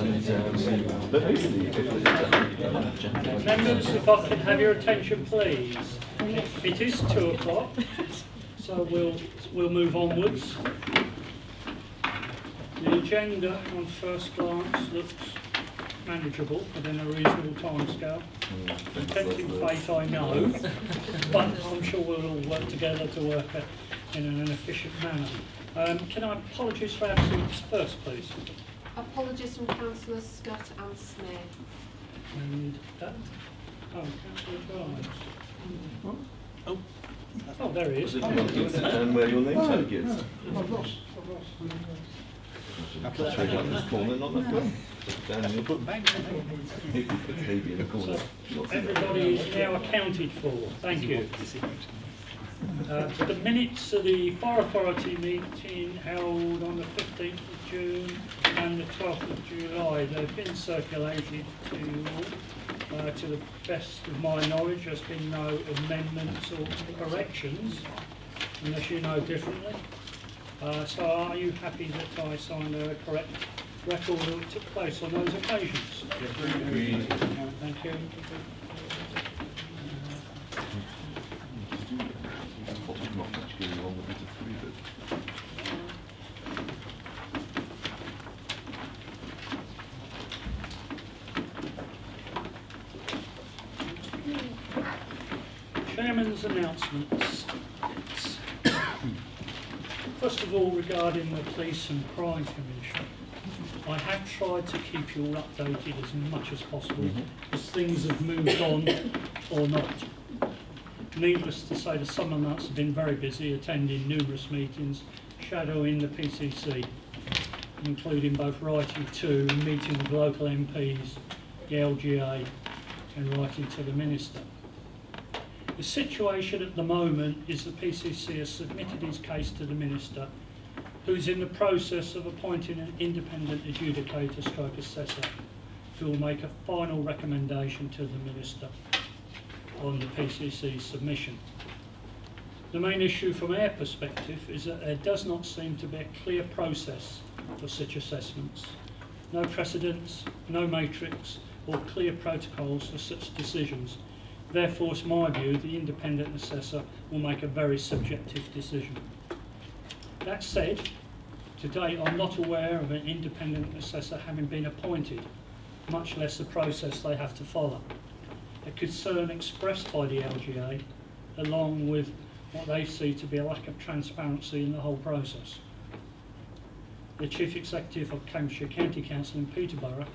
But basically, Members, if I can have your attention, please. It is 2 o'clock, so we'll move onwards. The agenda, on first glance, looks manageable within a reasonable timescale. Tempting fate, I know, but I'm sure we'll all work together to work in an efficient manner. Can I apologise for absence first, please? Apologies from Councillors Scott and Smith. And Councillor Grimes. Oh, there he is. And where your name tag is. I've lost. Just straight up this corner, not the front. Just down in your book. Maybe in the corner. Everybody is now accounted for. Thank you. The minutes of the Fire Authority meeting held on the 15th of June and the 12th of July. They've been circulated to you all. To the best of my knowledge, there's been no amendments or corrections, unless you know differently. So are you happy that I signed a correct record that took place on those occasions? Agreed. Thank you. Not much going on with the three, but Chairman's announcements. First of all, regarding the Police and Crime Commission, I have tried to keep you all updated as much as possible as things have moved on or not. Needless to say, the summer months have been very busy, attending numerous meetings, shadowing the PCC, including both writing to and meeting with local MPs, the LGA, and writing to the Minister. The situation at the moment is the PCC has submitted his case to the Minister, who's in the process of appointing an independent adjudicator stroke assessor, who will make a final recommendation to the Minister on the PCC's submission. The main issue from our perspective is that there does not seem to be a clear process for such assessments. No precedents, no matrix or clear protocols for such decisions. Therefore, it's my view the independent assessor will make a very subjective decision. That said, to date I'm not aware of an independent assessor having been appointed, much less the process they have to follow. A concern expressed by the LGA, along with what they see to be a lack of transparency in the whole process. The Chief Executive of Cambridgeshire County Council in Peterborough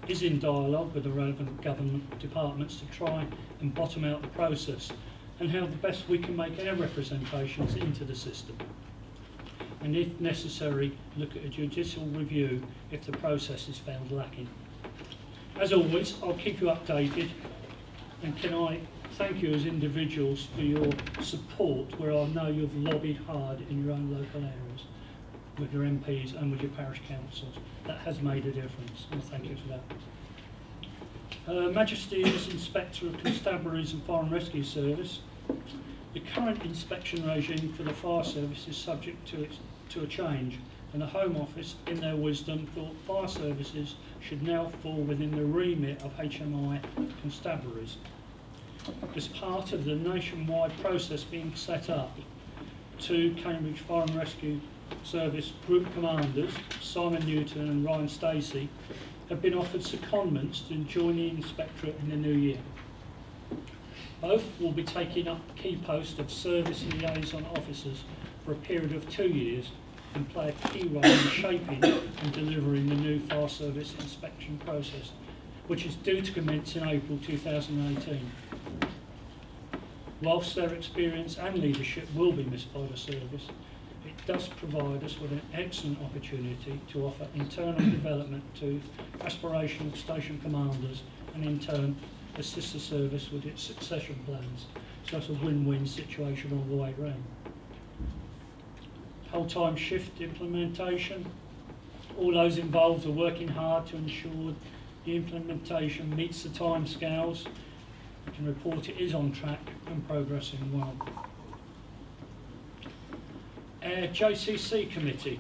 is in dialogue with the relevant government departments to try and bottom out the process and how the best we can make our representations into the system. And if necessary, look at a judicial review if the process is found lacking. As always, I'll keep you updated. And can I thank you as individuals for your support, where I know you've lobbied hard in your own local areas with your MPs and with your parish councils. That has made a difference, and thank you for that. Her Majesty is Inspector of Constabularies and Fire and Rescue Service. The current inspection regime for the fire service is subject to a change, and the Home Office, in their wisdom, thought fire services should now fall within the remit of HMI constabularies. As part of the nationwide process being set up, 2 Cambridge Fire and Rescue Service Group Commanders, Simon Newton and Ryan Stacey, have been offered secondments to join the Inspectorate in the new year. Both will be taking up the key post of Service Liaison Officers for a period of 2 years and play a key role in shaping and delivering the new fire service inspection process, which is due to commence in April 2018. Whilst their experience and leadership will be missed by the service, it does provide us with an excellent opportunity to offer internal development to aspirational station commanders and in turn assist the service with its succession plans. So it's a win-win situation all the way around. Whole-time shift implementation. All those involved are working hard to ensure the implementation meets the timescales. I can report it is on track and progressing well. Our JCC committee.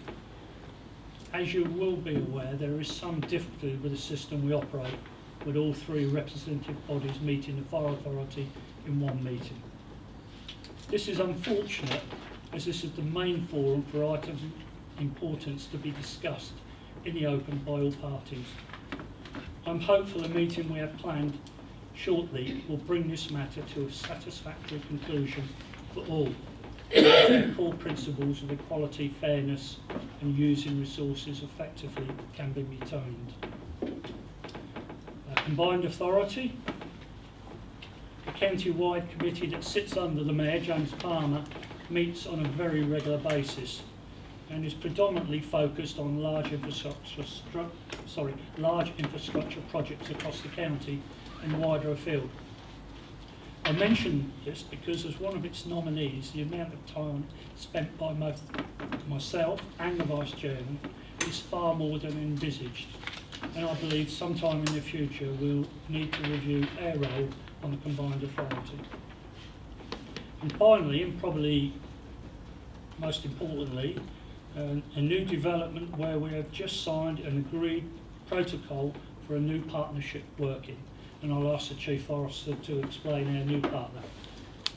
As you will be aware, there is some difficulty with the system we operate, with all three representative bodies meeting the fire authority in one meeting. This is unfortunate, as this is the main forum for items of importance to be discussed in the open by all parties. I'm hopeful the meeting we have planned shortly will bring this matter to a satisfactory conclusion for all. The core principles of equality, fairness and using resources effectively can be retained. Combined authority. The county-wide committee that sits under the Mayor, James Palmer, meets on a very regular basis and is predominantly focused on large infrastructure projects across the county and wider afield. I mention this because as one of its nominees, the amount of time spent by myself and the Vice Chairman is far more than envisaged, and I believe sometime in the future we'll need to review our role on the combined authority. And finally, and probably most importantly, a new development where we have just signed an agreed protocol for a new partnership working. And I'll ask the Chief Forester to explain our new partner.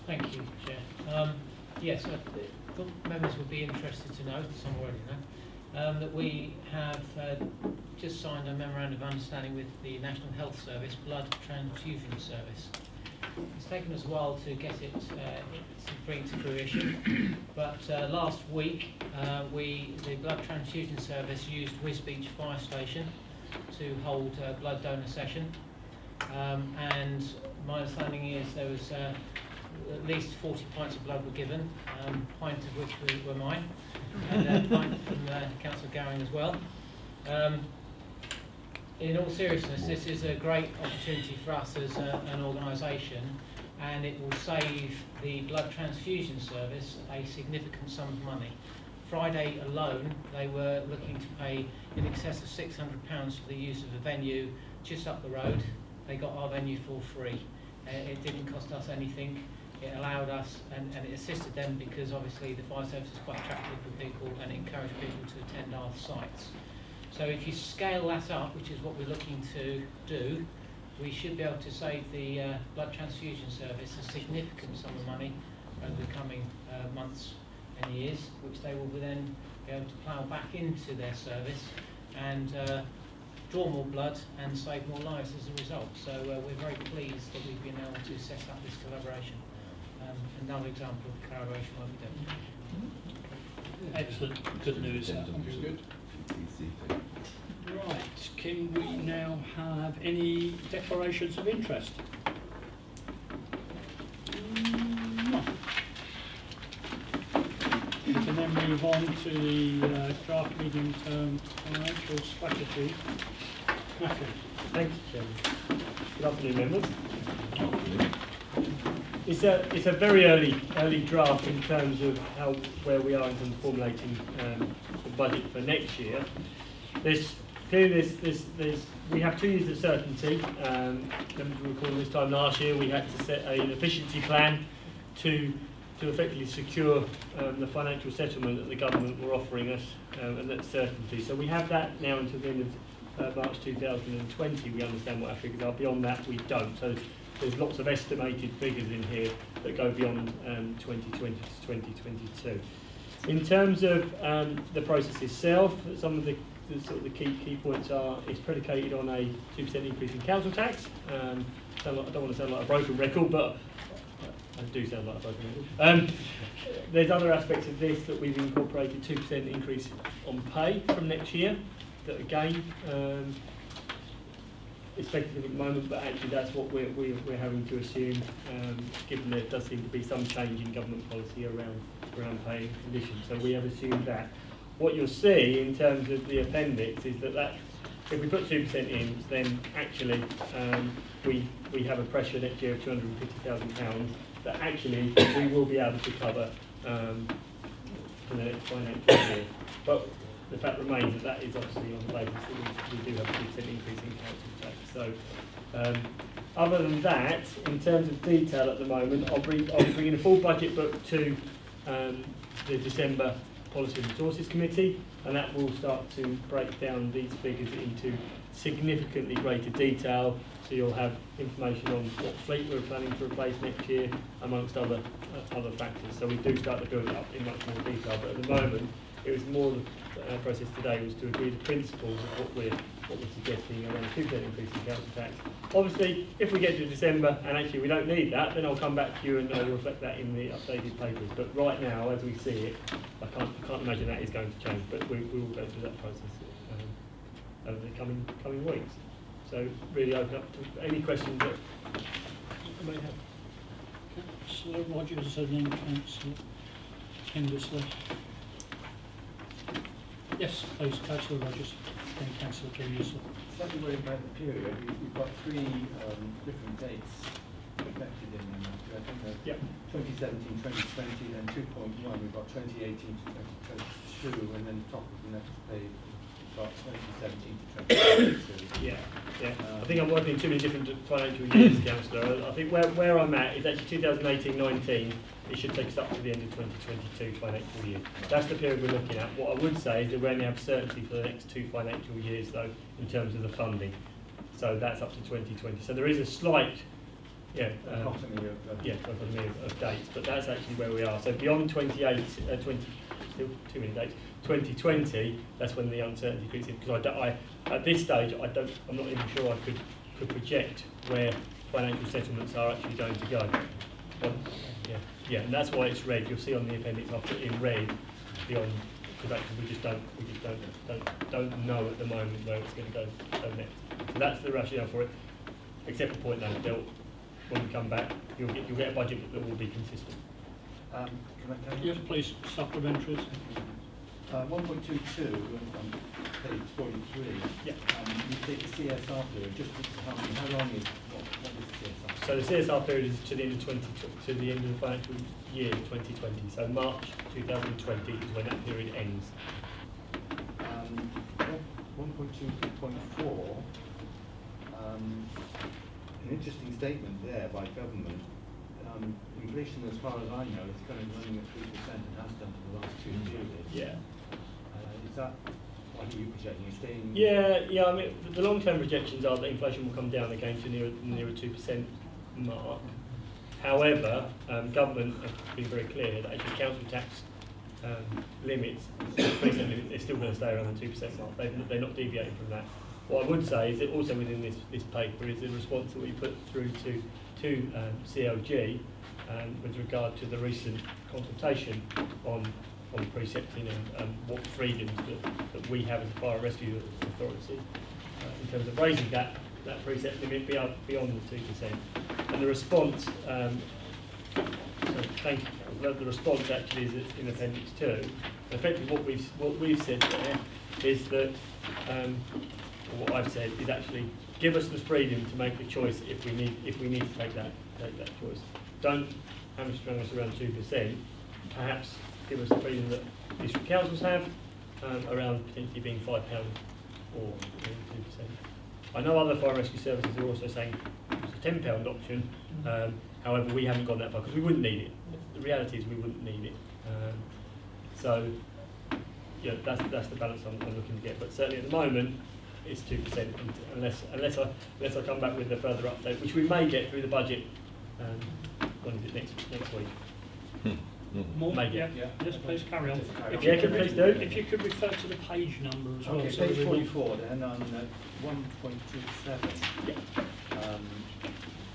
Thank you, Chair. Yes, I thought members would be interested to know, some already know, that we have just signed a memorandum of understanding with the National Health Service Blood Transfusion Service. It's taken us a while to get it to bring it to fruition, but last week the Blood Transfusion Service used Wisbeach Fire Station to hold a blood donor session. And my understanding is there was at least 40 pints of blood were given, pint of which were mine, and a pint from Councillor Gowing as well. In all seriousness, this is a great opportunity for us as an organisation, and it will save the blood transfusion service a significant sum of money. Friday alone, they were looking to pay in excess of £600 for the use of a venue just up the road. They got our venue for free. It didn't cost us anything. It allowed us, and it assisted them because obviously the fire service is quite attractive for people and it encouraged people to attend our sites. So if you scale that up, which is what we're looking to do, we should be able to save the blood transfusion service a significant sum of money over the coming months and years, which they will then be able to plough back into their service and draw more blood and save more lives as a result. So we're very pleased that we've been able to set up this collaboration. Another example of collaboration what we do. Excellent, good news. Good. Right, can we now have any declarations of interest? No. We can then move on to the draft medium-term financial strategy. Matthew. Thank you, Chairman. Good afternoon, members. It's a very early draft in terms of where we are in terms of formulating the budget for next year. We have 2 years of certainty. Members will recall this time last year we had to set an efficiency plan to effectively secure the financial settlement that the government were offering us, and that certainty. So we have that now until the end of March 2020. We understand what our figures are. Beyond that, we don't. So there's lots of estimated figures in here that go beyond 2020 to 2022. In terms of the process itself, some of the key points are it's predicated on a 2% increase in council tax. I don't want to sound like a broken record, but I do sound like a broken record. There's other aspects of this that we've incorporated 2% increase on pay from next year. That again, it's speculative at the moment, but actually that's what we're having to assume, given there does seem to be some change in government policy around pay conditions. So we have assumed that. What you'll see in terms of the appendix is that if we put 2% in, then actually we have a pressure next year of £250,000 that actually we will be able to cover for the next financial year. But the fact remains that is obviously on the basis that we do have a 2% increase in council tax. So other than that, in terms of detail at the moment, I'll be bringing a full budget book to the December Policy and Resources Committee, and that will start to break down these figures into significantly greater detail. So you'll have information on what fleet we're planning to replace next year, amongst other factors. So we do start to build it up in much more detail. But at the moment, it was more the process today was to agree the principles of what we're suggesting around a 2% increase in council tax. Obviously, if we get to December and actually we don't need that, then I'll come back to you and I'll reflect that in the updated papers. But right now, as we see it, I can't imagine that is going to change. But we will go through that process over the coming weeks. So really open up to any questions that you may have. Councillor Rogers and then Councillor Henderson. Yes, please, Councillor Rogers, then Councillor Henderson. Slightly worried about the period. We've got three different dates reflected in them. I think Yep. 2017, 2020, then 2.1. We've got 2018 to 2022, and then top of the next page, we've got 2017 to 2022. Yeah. I think I'm working in too many different financial years, Councillor. I think where I'm at is actually 2018-19. It should take us up to the end of 2022 financial year. That's the period we're looking at. What I would say is that we only have certainty for the next 2 financial years, though, in terms of the funding. So that's up to 2020. So there is a slight, Dichotomy of dates, but that's actually where we are. So beyond 2020, that's when the uncertainty creeps in. Because at this stage, I'm not even sure I could project where financial settlements are actually going to go. And that's why it's red. You'll see on the appendix I've put in red beyond, because actually we just don't know at the moment where it's going to go next. So that's the rationale for it. Except for point now, when we come back, you'll get a budget that will be consistent. Can I carry on? Yes, please, supplementaries. 1.22 on page 43. Yeah. You take the CSR period. Just to tell me, how long is what is the CSR? So the CSR period is to the end of the financial year 2020. So March 2020 is when that period ends. 1.2.4. An interesting statement there by government. Inflation, as far as I know, is currently running at 3% and has done for the last 2 periods. Yeah. Is that what are you projecting? You're staying? Yeah. I mean, the long-term projections are that inflation will come down again to nearer 2% mark. However, government have been very clear that actually council tax limits, 3% limits, they're still going to stay around the 2% mark. They're not deviating from that. What I would say is that also within this paper is the response that we put through to CLG with regard to the recent consultation on precepting and what freedoms that we have as a fire rescue authority in terms of raising that precept limit beyond the 2%. And the response, the response actually is in Appendix 2. And effectively what we've said there is that, or what I've said is actually give us the freedom to make a choice if we need to take that choice. Don't hamstring us around 2%. Perhaps give us the freedom that district councils have around potentially being £5 or 2%. I know other fire rescue services are also saying it's a £10 option. However, we haven't gone that far because we wouldn't need it. The reality is we wouldn't need it. That's the balance I'm looking to get. But certainly at the moment, it's 2%, unless I come back with a further update, which we may get through the budget. When is it next week? More? Maybe. Yeah. Yes, please carry on. Please do. If you could refer to the page number as well. Okay, so page we will- 44 then on 1.27. Yeah.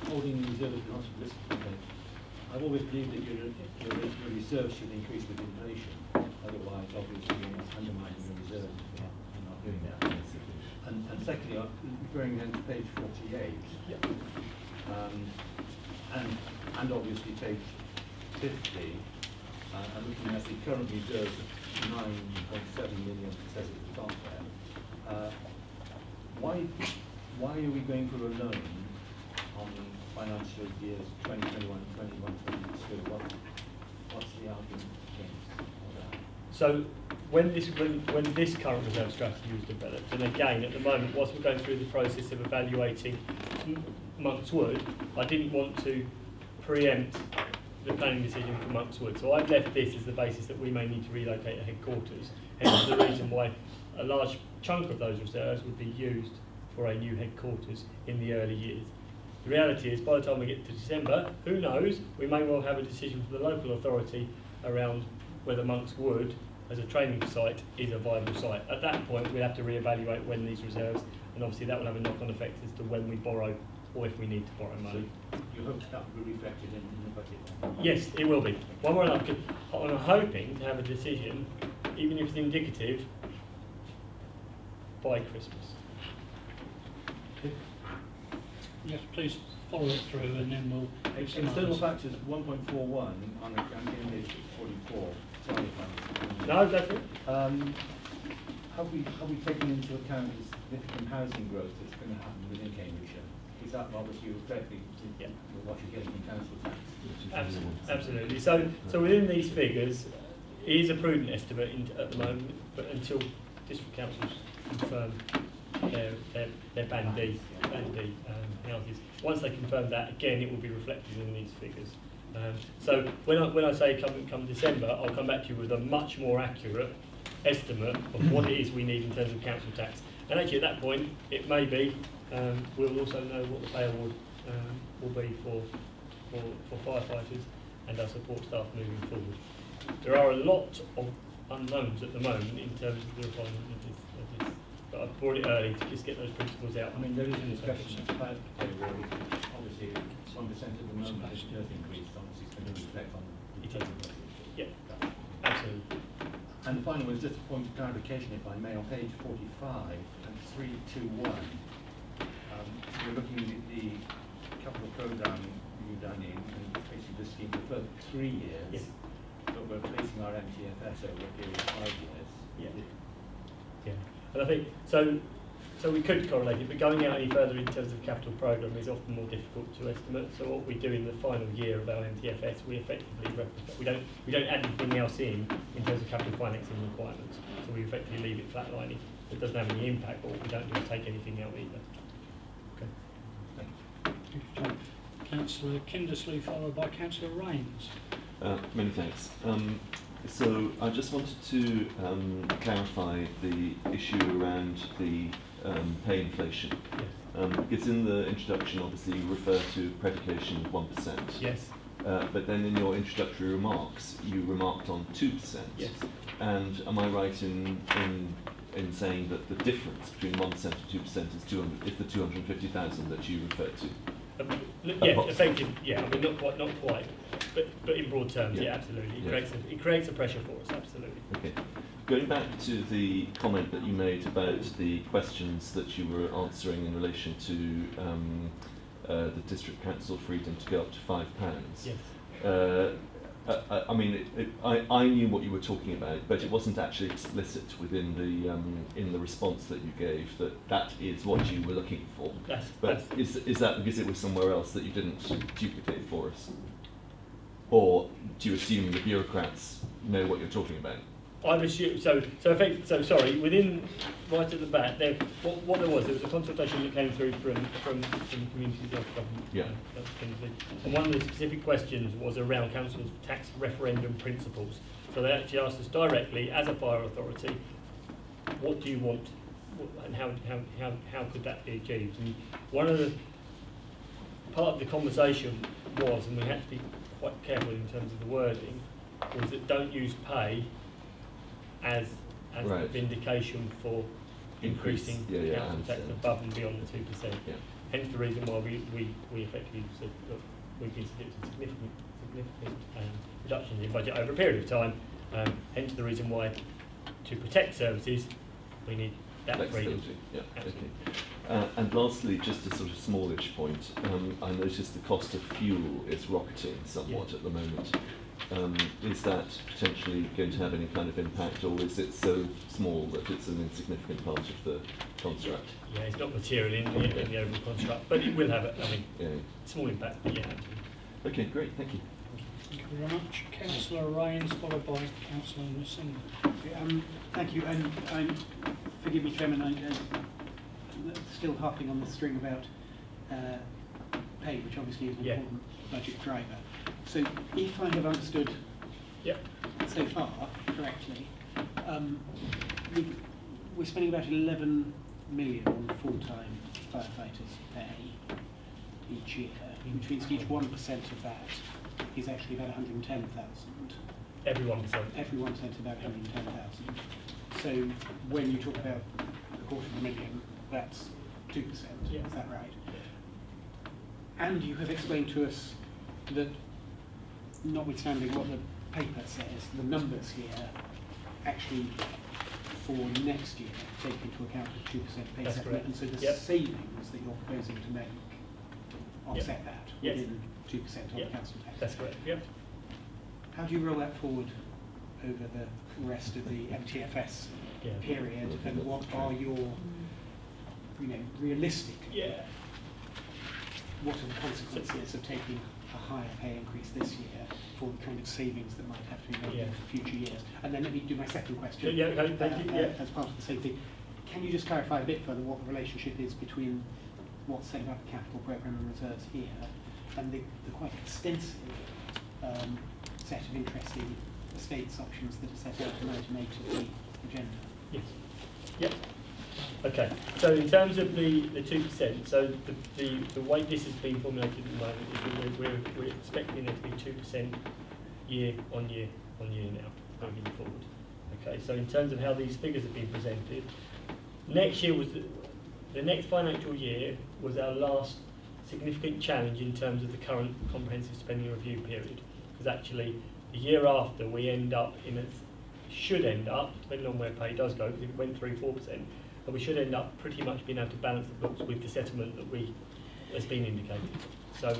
Holding reserves and hospital risk. I've always believed that your reserves should increase with inflation. Otherwise, obviously, you're undermining your reserves. You're not doing that. And secondly, referring then to page 48. Yeah. And obviously page 50. I'm looking at the current reserves of 9.7 million, it says at the top there. Why are we going for a loan on financial years 2021, 21, 22? What's the argument against that? So when this current reserve strategy was developed, and again at the moment, whilst we're going through the process of evaluating Monkswood, I didn't want to preempt the planning decision for Monkswood. So I've left this as the basis that we may need to relocate a headquarters. Hence the reason why a large chunk of those reserves would be used for a new headquarters in the early years. The reality is, by the time we get to December, who knows, we may well have a decision from the local authority around whether Monkswood as a training site is a viable site. At that point, we'll have to reevaluate when these reserves, and obviously that will have a knock-on effect as to when we borrow or if we need to borrow money. You hope that will be reflected in the budget? Yes, it will be. One more enough. I'm hoping to have a decision, even if it's indicative, by Christmas. Yes, please follow it through and then we'll... have some External others. factors 1.41 on the campaign page 44. Sorry, No, that's it. have we taken into account the significant housing growth that's going to happen within Cambridgeshire? Is that obviously reflected in what you're getting from council tax? Absolutely. So within these figures, it is a prudent estimate at the moment, but until district councils confirm their Band D houses. Once they confirm that, again, it will be reflected in these figures. So when I say come December, I'll come back to you with a much more accurate estimate of what it is we need in terms of council tax. And actually, at that point, it may be we'll also know what the pay award will be for firefighters and our support staff moving forward. There are a lot of unknowns at the moment in terms of the requirement of this. But I've brought it early to just get those principles out. I mean, there is a discussion about the pay rate. Obviously, 1% at the moment is just increased. Obviously, it's going to reflect on the total budget. Yeah, absolutely. And the final one is just a point of clarification, if I may, on page 45 and 321. We're looking at the capital programme you've done in, and basically the scheme for further 3 years. Yes. But we're placing our MTFS over a period of 5 years. Yeah. Yeah. And I think so we could correlate it, but going out any further in terms of capital programme is often more difficult to estimate. So what we do in the final year of our MTFS, we effectively replicate. We don't add anything else in terms of capital financing requirements. So we effectively leave it flatlining. It doesn't have any impact, but what we don't do is take anything out either. Okay. Thank you, John. Councillor Kindersley, followed by Councillor Rains. Many thanks. So I just wanted to clarify the issue around the pay inflation. Yes. Because in the introduction, obviously, you refer to predication 1%. Yes. But then in your introductory remarks, you remarked on 2%. Yes. And am I right in saying that the difference between 1% and 2% is the 250,000 that you referred to? Yeah, effectively, yeah. I mean, not quite, but in broad terms, yeah, absolutely. It creates a pressure for us, absolutely. Okay. Going back to the comment that you made about the questions that you were answering in relation to the district council freedom to go up to £5. Yes. I mean, I knew what you were talking about, but it wasn't actually explicit within the in the response that you gave that is what you were looking for. Is that because it was somewhere else that you didn't duplicate for us, or do you assume the bureaucrats know what you're talking about? I've assumed so. Sorry. Within right at the back, what there was a consultation that came through from communities of government. Yeah. And one of the specific questions was around council's tax referendum principles. So they actually asked us directly, as a fire authority, what do you want, and how could that be achieved? And one of the part of the conversation was, and we had to be quite careful in terms of the wording, was that don't use pay as right. a vindication for increasing council tax above and beyond the 2%. Yeah. Hence the reason why we effectively said, look, we've been significant reductions in budget over a period of time. Hence the reason why, to protect services, we need that freedom. Yeah. Okay. And lastly, just a sort of smallish point. I noticed the cost of fuel is rocketing somewhat at the moment. Is that potentially going to have any kind of impact, or is it so small that it's an insignificant part of the construct? Yeah, it's not material in the overall construct, but it will have a small impact. But yeah, absolutely. Okay, great, thank you. Thank you very much. Councillor Rains, followed by Councillor Missing. Thank you, and forgive me, Chairman, I'm still harping on the string about pay, which obviously is an important budget driver. So if I have understood Yep. so far correctly, we're spending about 11 million on full-time firefighters pay each year, which means each 1% of that is actually about 110,000. Every 1%. Every 1% is about 110,000. So when you talk about £250,000, that's 2%. Yeah. Is that right? And you have explained to us that, notwithstanding what the paper says, the numbers here actually for next year take into account a 2% pay That's settlement, correct. and so the Yep. savings that you're proposing to make offset that Yes. within 2% on Yep. the council tax. That's correct. Yep. How do you roll that forward over the rest of the MTFS Yeah. period, and what are your, realistic? Yeah. What are the consequences of taking a higher pay increase this year for the kind of savings that might have to be made Yeah. in future years? And then let me do my second question. Yeah, okay, thank you, yeah. As part of the same thing. Can you just clarify a bit further what the relationship is between what's said about the capital programme and reserves here and the quite extensive set of interesting estates options that are set out in item 8 of the agenda? Yes. Yep. Okay. So in terms of the 2%, so the way this has been formulated at the moment is that we're expecting it to be 2% year on year now moving forward. Okay. So in terms of how these figures have been presented, next year was the next financial year was our last significant challenge in terms of the current comprehensive spending review period, because actually the year after we should end up, depending on where pay does go, because it went through 4%, and we should end up pretty much being able to balance the books with the settlement that's been indicated. So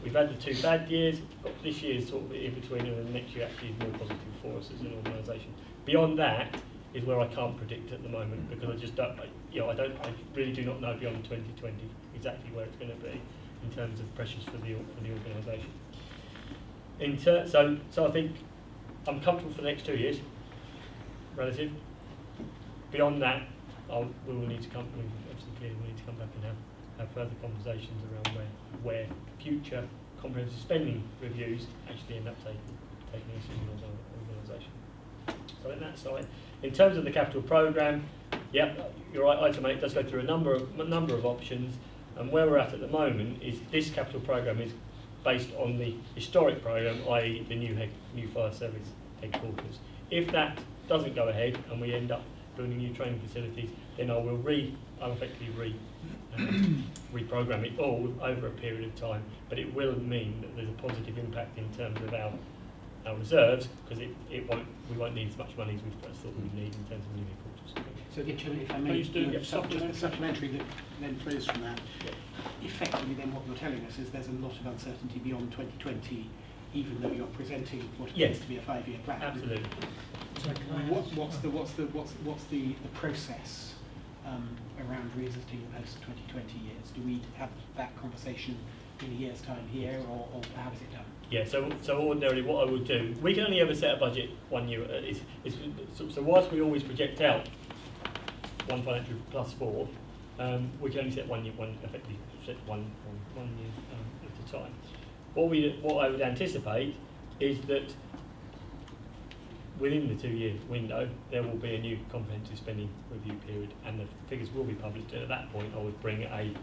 we've had the 2 bad years, got this year's sort of in between, and the next year actually is more positive for us as an organisation. Beyond that is where I can't predict at the moment, because I just don't, I really do not know beyond 2020 exactly where it's going to be in terms of pressures for the organisation. So I think I'm comfortable for the next 2 years, relative. Beyond that, we will need to come. We need to come back and have further conversations around where future comprehensive spending reviews actually end up taking us in the organisation. So in that side, in terms of the capital programme, you're right. Item 8 does go through a number of options, and where we're at the moment is this capital programme is based on the historic programme, i.e. the new fire service headquarters. If that doesn't go ahead and we end up building new training facilities, then I'll effectively reprogram it all over a period of time. But it will mean that there's a positive impact in terms of our reserves, because we won't need as much money as we first thought we'd need in terms of new headquarters. So again, Chairman, if I may, Please do, a yep, supplementary that then flows from that. Effectively, then what you're telling us is there's a lot of uncertainty beyond 2020, even though you're presenting what appears to be a 5-year plan. Absolutely. What's the process around revisiting the post-2020 years? Do we have that conversation in a year's time here, or how is it done? Yeah, so ordinarily what I would do, we can only ever set a budget 1 year. So whilst we always project out 1 financial plus 4, we can only set effectively set one year at a time. What I would anticipate is that within the 2-year window, there will be a new comprehensive spending review period, and the figures will be published. And at that point, I would bring a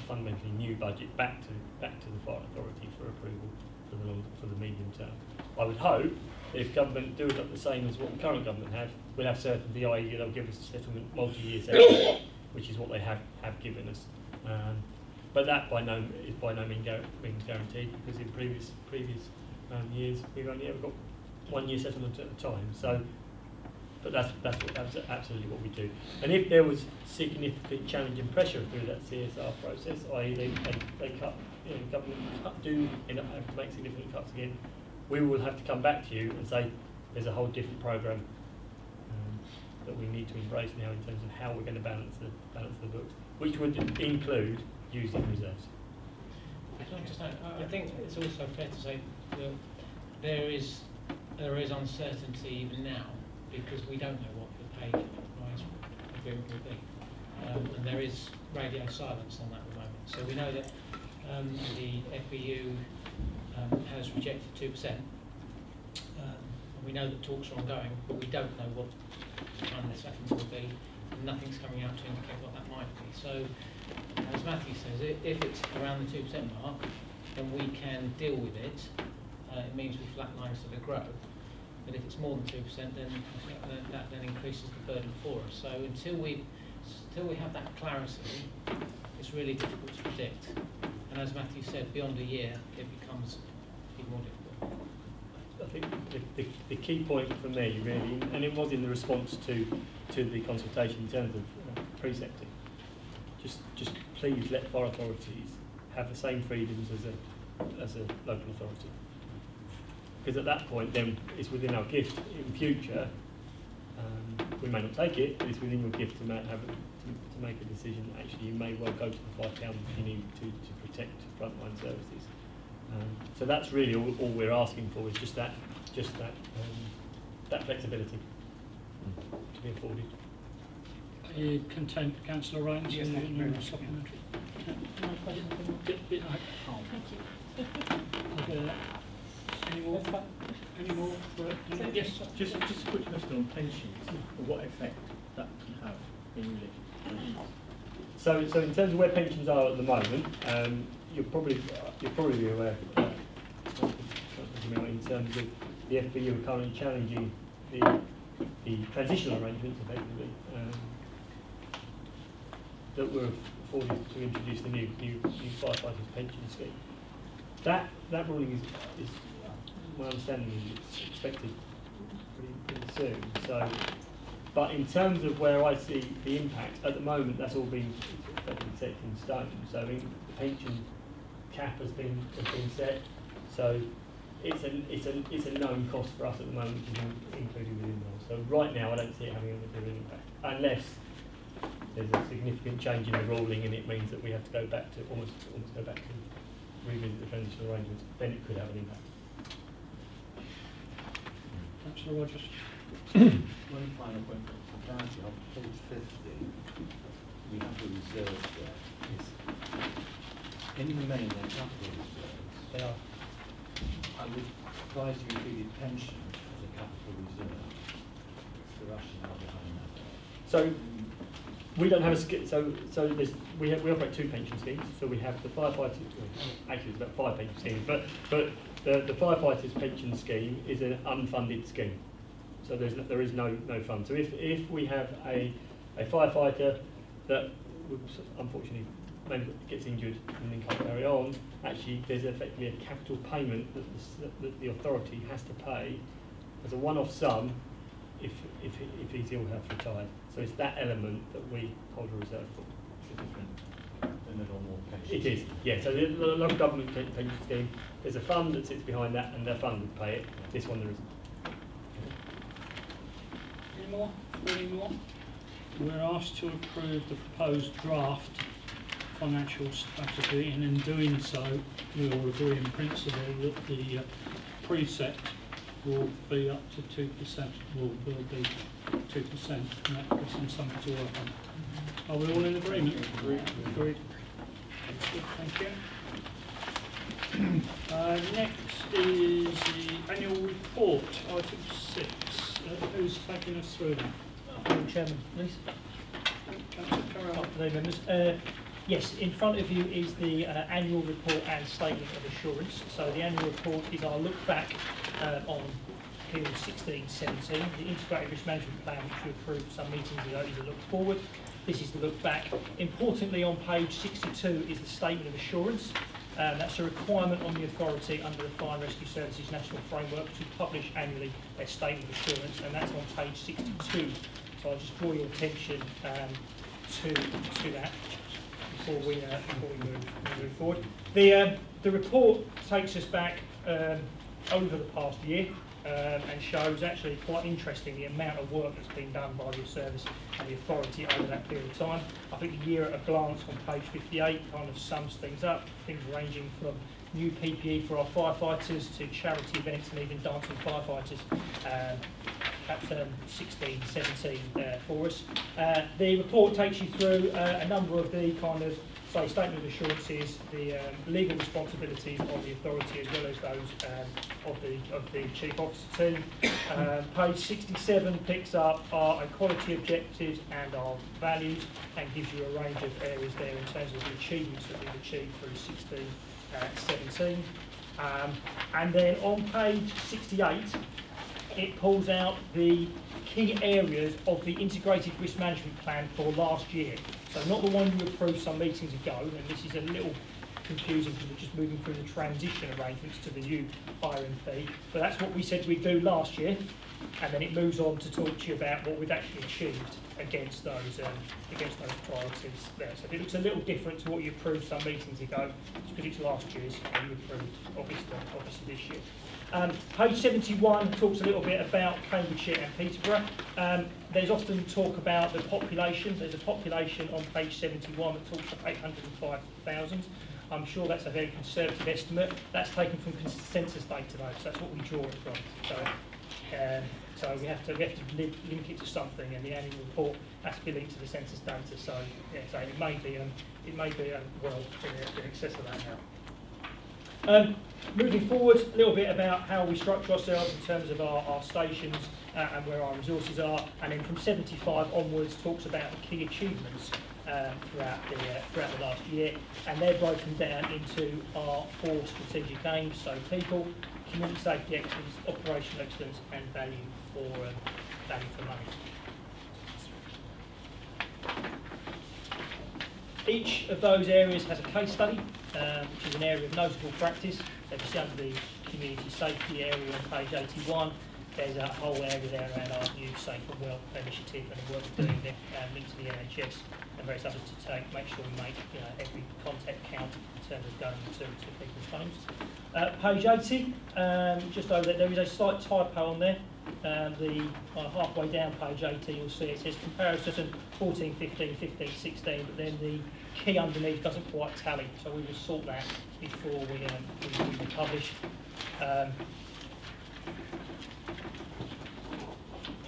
fundamentally new budget back to the Fire Authority for approval for the medium term. I would hope that if government do adopt the same as what the current government have, we'll have certainty, i.e. they'll give us a settlement, multi-year settlement, which is what they have given us. But that by no means guaranteed, because in previous years we've only ever got 1 year settlement at a time. So, but that's absolutely what we do. And if there was significant challenge and pressure through that CSR process, i.e. they cut, government do end up having to make significant cuts again, we will have to come back to you and say there's a whole different programme that we need to embrace now in terms of how we're going to balance the books, which would include using reserves. I think it's also fair to say that there is uncertainty even now, because we don't know what the pay rise agreement will be, and there is radio silence on that at the moment. So we know that the FBU has rejected 2%. And we know that talks are ongoing, but we don't know what the final settlement will be, and nothing's coming out to indicate what that might be. So, as Matthew says, if it's around the 2% mark, then we can deal with it. It means we flatline instead of grow. But if it's more than 2%, then that then increases the burden for us. So until we have that clarity, it's really difficult to predict. And as Matthew said, beyond a year, it becomes even more difficult. I think the key point for me really, and it was in the response to the consultation in terms of precepting, just please let fire authorities have the same freedoms as a local authority. Because at that point, then it's within our gift in future. We may not take it, but it's within your gift to make a decision. Actually, you may well go to the £5 if you need to protect frontline services. So that's really all we're asking for, is just that flexibility to be afforded. Are you content, Councillor Rains? Yes, thank you very much. Supplementary. No question for me. Thank you. Any more? Any more? Yes. Just a quick question on pensions, or what effect that can have in relation. So in terms of where pensions are at the moment, you'll probably be aware, in terms of the FBU are currently challenging the transitional arrangements, effectively, that were afforded to introduce the new firefighters pension scheme. That ruling is my understanding is it's expected pretty soon. So, but in terms of where I see the impact at the moment, that's all been effectively set in stone. So the pension cap has been set. So it's a known cost for us at the moment, which is included within those. So right now, I don't see it having a material impact, unless there's a significant change in the ruling, and it means that we have to go back to almost go back to revisit the transitional arrangements. Then it could have an impact. Councillor Rogers. One final point for clarity, on page 50, we have the reserves there. In the main, they're capital reserves. They are. I would advise you treated pension as a capital reserve. What's the rationale behind that? So we don't have a so we operate two pension schemes. So we have the firefighters. Actually, it's about 5 pension schemes, but the firefighters pension scheme is an unfunded scheme. So there is no fund. So if we have a firefighter that unfortunately maybe gets injured and then can't carry on, actually there's effectively a capital payment that the authority has to pay as a one-off sum if he's ill health retired. So it's that element that we hold a reserve for. Than the normal pension. It is, yeah. So the local government pension scheme, there's a fund that sits behind that, and their fund would pay it. This one there isn't. Any more? Any more? We're asked to approve the proposed draft financial strategy, and in doing so, we all agree in principle that the precept will be up to 2%, will be 2%, and that gives them something to work on. Are we all in agreement? Agreed. Thank you. Next is the annual report, item 6. Who's taking us through that? Chairman, please. Councillor Carroll. Afternoon, members. Yes, in front of you is the annual report and statement of assurance. So the annual report is our look back on period 16-17. The integrated risk management plan, which we approved some meetings ago, is a look forward. This is the look back. Importantly, on page 62 is the statement of assurance. That's a requirement on the authority under the Fire and Rescue Services National Framework to publish annually their statement of assurance, and that's on page 62. So I'll just draw your attention to that before we move forward. The report takes us back over the past year and shows actually quite interesting the amount of work that's been done by the service and the authority over that period of time. I think the year at a glance on page 58 kind of sums things up, things ranging from new PPE for our firefighters to charity events and even dancing firefighters. That's 16-17 for us. The report takes you through a number of the kind of So statement of assurance is the legal responsibilities of the authority as well as those of the Chief Officer team. Page 67 picks up our equality objectives and our values and gives you a range of areas there in terms of the achievements that we've achieved through 16-17. And then on page 68, it pulls out the key areas of the integrated risk management plan for last year. So not the one you approved some meetings ago, and this is a little confusing because we're just moving through the transition arrangements to the new IRMP, but that's what we said we'd do last year, and then it moves on to talk to you about what we've actually achieved against those priorities there. So it looks a little different to what you approved some meetings ago, it's because it's last year's and you approved obviously this year. Page 71 talks a little bit about Cambridgeshire and Peterborough. There's often talk about the population. There's a population on page 71 that talks about 805,000. I'm sure that's a very conservative estimate. That's taken from census data though, so that's what we draw it from. So we have to link it to something, and the annual report has to be linked to the census data. So yeah, so it may be well in excess of that now. Moving forward, a little bit about how we structure ourselves in terms of our stations and where our resources are, and then from 75 onwards talks about the key achievements throughout the last year, and they're broken down into our 4 strategic aims, so people, community safety excellence, operational excellence, and value for money. Each of those areas has a case study, which is an area of notable practice. So if you see under the community safety area on page 81, there's a whole area there around our new Safe and Well initiative and the work we're doing there, linked to the NHS and various others to make sure we make every contact count in terms of going to people's phones. Page 80, just over there is a slight typo on there. Halfway down page 18 you'll see it says comparison 14, 15, 15, 16, but then the key underneath doesn't quite tally, so we will sort that before we publish.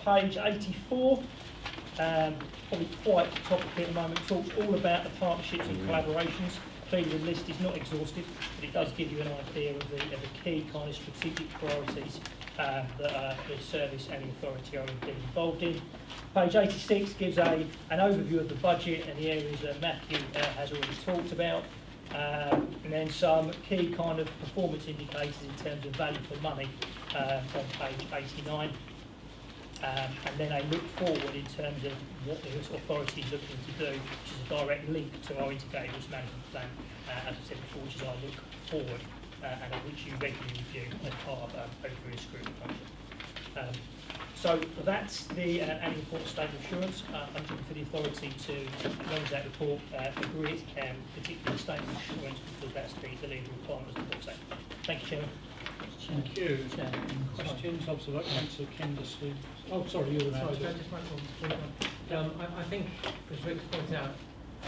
Page 84, probably quite topical at the moment, talks all about the partnerships and collaborations. Clearly the list is not exhaustive, but it does give you an idea of the key kind of strategic priorities that the service and the authority are indeed involved in. Page 86 gives an overview of the budget and the areas that Matthew has already talked about, and then some key kind of performance indicators in terms of value for money on page 89. And then a look forward in terms of what the authority is looking to do, which is a direct link to our integrated risk management plan, as I said before, which is our look forward, and which you regularly review as part of a rigorous scrutiny function. So that's the annual report statement of assurance. I'm looking for the authority to raise that report, agree it, particularly the statement of assurance, because that's the legal requirements of the report. Thank you, Chairman. Thank you. Questions, observations, Kindersley? Oh, sorry, you're the man. Sorry, just one point. I think, as Rick's pointed out,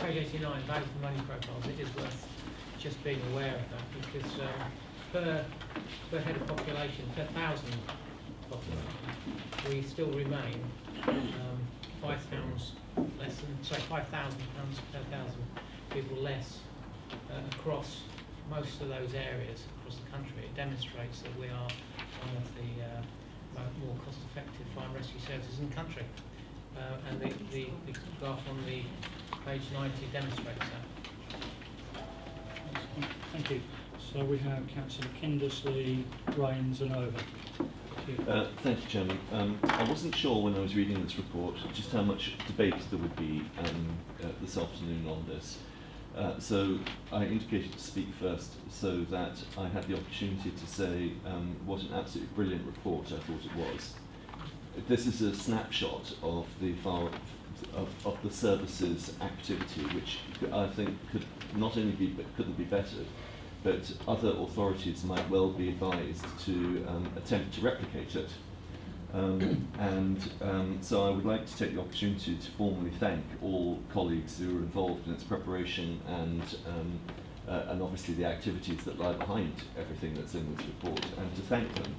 page 89, value for money profiles, it is worth just being aware of that, because per head of population, per thousand population, we still remain £5,000 per thousand people less across most of those areas across the country. It demonstrates that we are one of the more cost-effective fire and rescue services in the country, and the graph on the page 90 demonstrates that. Thank you. So we have Councillor Kindersley, Rains and Over. Thank you, Chairman. I wasn't sure when I was reading this report just how much debate there would be this afternoon on this. So I indicated to speak first so that I had the opportunity to say what an absolutely brilliant report I thought it was. This is a snapshot of the service's activity, which I think could not only couldn't be bettered, but other authorities might well be advised to attempt to replicate it. So I would like to take the opportunity to formally thank all colleagues who are involved in its preparation and obviously the activities that lie behind everything that's in this report, and to thank them,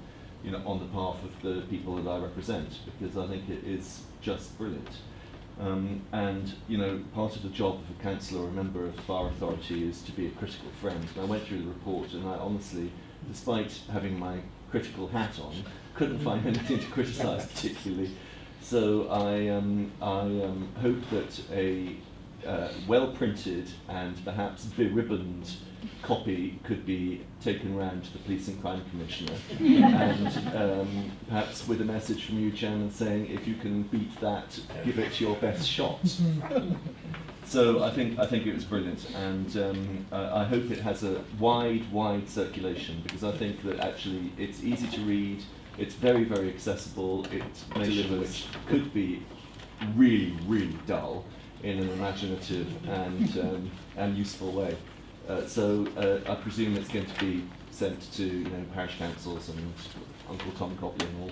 on behalf of the people that I represent, because I think it is just brilliant. And you know, part of the job of a councillor or a member of the Bar Authority is to be a critical friend. And I went through the report, and I honestly, despite having my critical hat on, couldn't find anything to criticise particularly. So I hope that a well printed and perhaps beribboned copy could be taken round to the Police and Crime Commissioner, and perhaps with a message from you, Chairman, saying if you can beat that, give it your best shot. So I think it was brilliant, and I hope it has a wide circulation, because I think that actually it's easy to read, it's very, very accessible. It could be really dull in an imaginative and useful way. So I presume it's going to be sent to parish councils and Uncle Tom Copley and all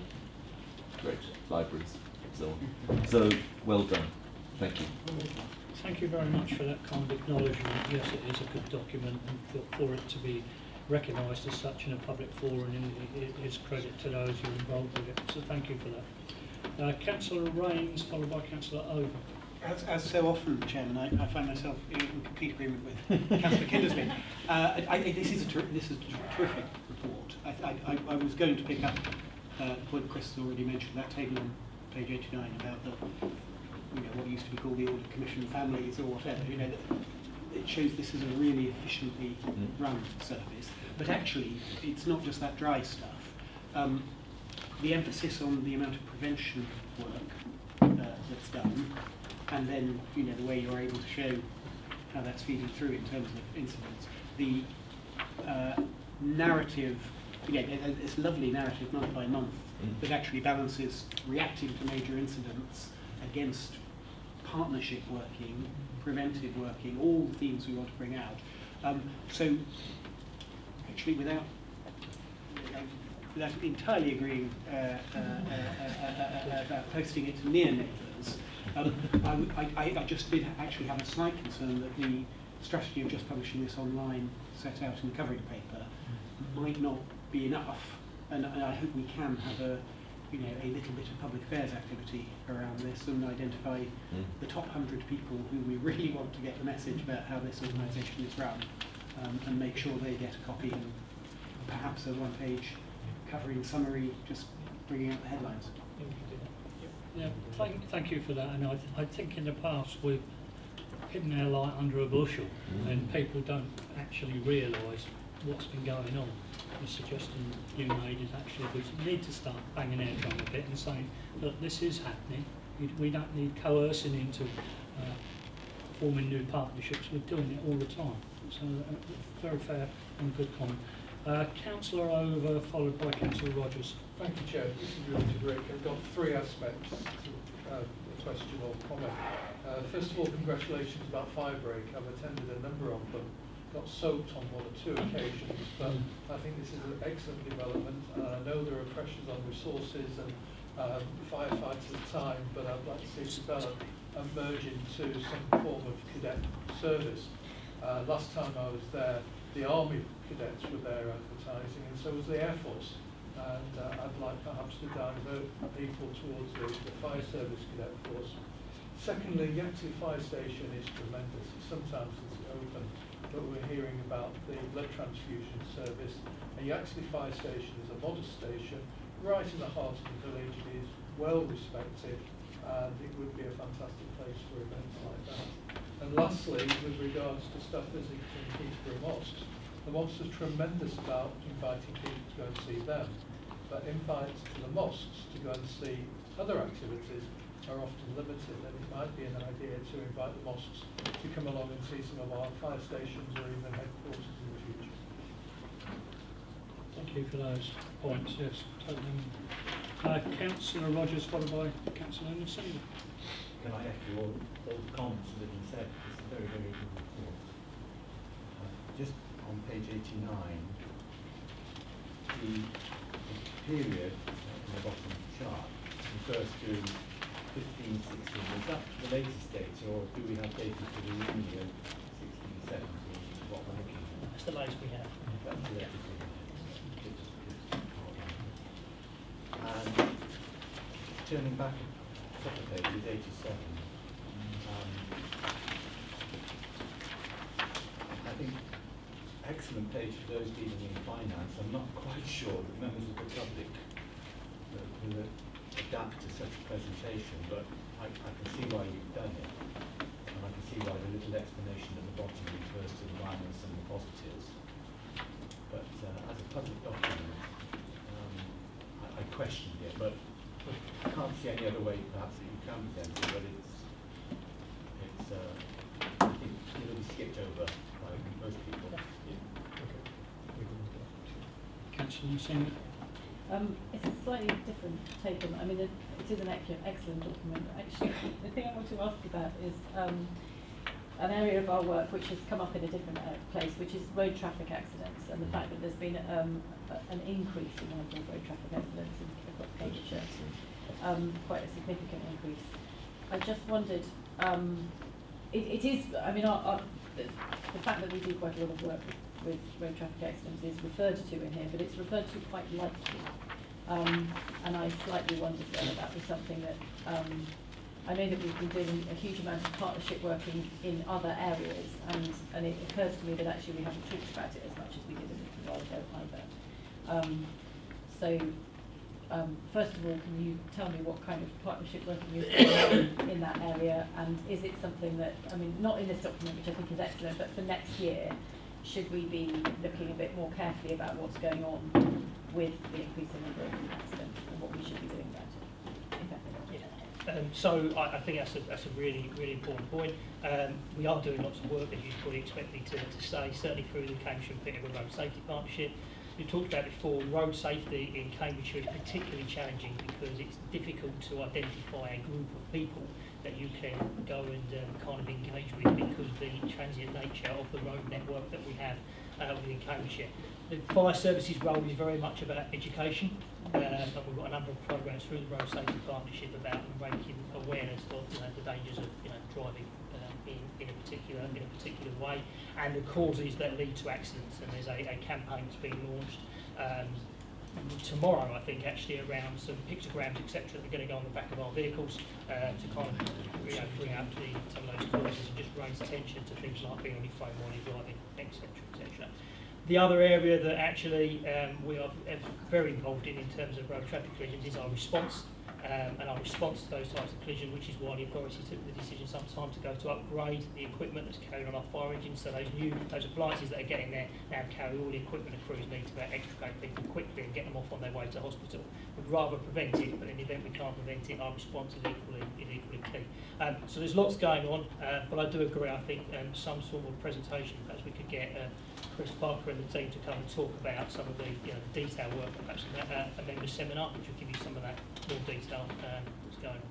great libraries and so on. So well done. Thank you. Thank you very much for that kind acknowledgement. Yes, it is a good document, and for it to be recognised as such in a public forum, it is credit to those who are involved with it. So thank you for that. Councillor Rains, followed by Councillor Over. As so often, Chairman, I find myself in complete agreement with Councillor Kindersley. This is a terrific report. I was going to pick up the point Chris has already mentioned, that table on page 89 about the, what used to be called the Audit Commission families or whatever. It shows this is a really efficiently run service. But actually, it's not just that dry stuff. The emphasis on the amount of prevention work that's done, and then the way you're able to show how that's feeding through in terms of incidents. The narrative, it's lovely narrative month by month that actually balances reacting to major incidents against partnership working, preventive working, all the themes we want to bring out. So actually without entirely agreeing about posting it to near neighbours, I just did actually have a slight concern that the strategy of just publishing this online, set out in the covering paper, might not be enough, and I hope we can have a little bit of public affairs activity around this and identify the top 100 people who we really want to get the message about how this organisation is run, and make sure they get a copy, and perhaps a one-page covering summary, just bringing out the headlines. Yeah, thank you for that. And I think in the past we've hidden our light under a bushel, and people don't actually realise what's been going on. The suggestion you made is actually we need to start banging our drum a bit and saying, look, this is happening. We don't need coercing into forming new partnerships. We're doing it all the time. So very fair and good comment. Councillor Over, followed by Councillor Rogers. Thank you, Chair. This is really great. I've got three aspects to the question or comment. First of all, congratulations about Firebreak. I've attended a number of them, got soaked on one or two occasions, but I think this is an excellent development. I know there are pressures on resources and firefighters' time, but I'd like to see it develop and merge into some form of cadet service. Last time I was there, the Army cadets were there advertising, and so was the Air Force. And I'd like perhaps to divert people towards the fire service cadet force. Secondly, Yaxley Fire Station is tremendous. Sometimes it's open, but we're hearing about the blood transfusion service. And Yaxley Fire Station is a modest station right in the heart of the village. It is well respected, and it would be a fantastic place for events like that. And lastly, with regards to staff visiting Peterborough mosques, the mosques are tremendous about inviting people to go and see them, but invites to the mosques to go and see other activities are often limited, and it might be an idea to invite the mosques to come along and see some of our fire stations or even headquarters in the future. Thank you for those points. Yes, totally. Councillor Rogers, followed by Councillor Anderson. Can I echo all the comments that have been said? It's a very, very good report. Just on page 89, the period in the bottom chart refers to 15, 16. Is that the latest data, or do we have data for the union 16, 17, what we're looking at? That's the latest we have. That's the latest we have. And turning back a couple of pages, 87, page for those dealing in finance, I'm not quite sure that members of the public will adapt to such a presentation, but I can see why you've done it, and I can see why the little explanation at the bottom refers to the minus and the positives. But as a public document, I questioned it, but I can't see any other way perhaps that you can present it, but I think it'll be skipped over by most people. Councillor Singer. It's a slightly different take on. I mean, it is an excellent document. Actually, the thing I want to ask about is an area of our work which has come up in a different place, which is road traffic accidents, and the fact that there's been an increase in the number of road traffic accidents across Cambridgeshire, quite a significant increase. I just wondered, it is, I mean, the fact that we do quite a lot of work with road traffic accidents is referred to in here, but it's referred to quite lightly. And I slightly wondered whether that was something that, I know that we've been doing a huge amount of partnership working in other areas, and it occurs to me that actually we haven't talked about it as much as we did a little while ago either. First of all, can you tell me what kind of partnership working is going on in that area, and is it something that, I mean, not in this document, which I think is excellent, but for next year, should we be looking a bit more carefully about what's going on with the increasing number of accidents and what we should be doing about it? So I think that's a really, really important point. We are doing lots of work, as you'd probably expect me to say, certainly through the Cambridgeshire and Peterborough Road Safety Partnership. We talked about before, road safety in Cambridgeshire is particularly challenging because it's difficult to identify a group of people that you can go and kind of engage with because of the transient nature of the road network that we have within Cambridgeshire. The fire services role is very much about education, and we've got a number of programs through the Road Safety Partnership about making awareness of the dangers of driving in a particular way, and the causes that lead to accidents. And there's a campaign that's being launched tomorrow, I think, actually, around some pictograms, etc., that are going to go on the back of our vehicles to kind of bring out some of those causes and just raise attention to things like being on your phone while you're driving, etc., etc. The other area that actually we are very involved in terms of road traffic collisions is our response. And our response to those types of collisions, which is why the authority took the decision some time ago to upgrade the equipment that's carried on our fire engines. So those appliances that are getting there now carry all the equipment and crews need to extricate people quickly and get them off on their way to hospital. We'd rather prevent it, but in the event we can't prevent it, our response is equally key. So there's lots going on, but I do agree. I think some sort of presentation, perhaps we could get Chris Parker and the team to come and talk about some of the detail work, perhaps a member seminar, which will give you some of that more detail that's going on.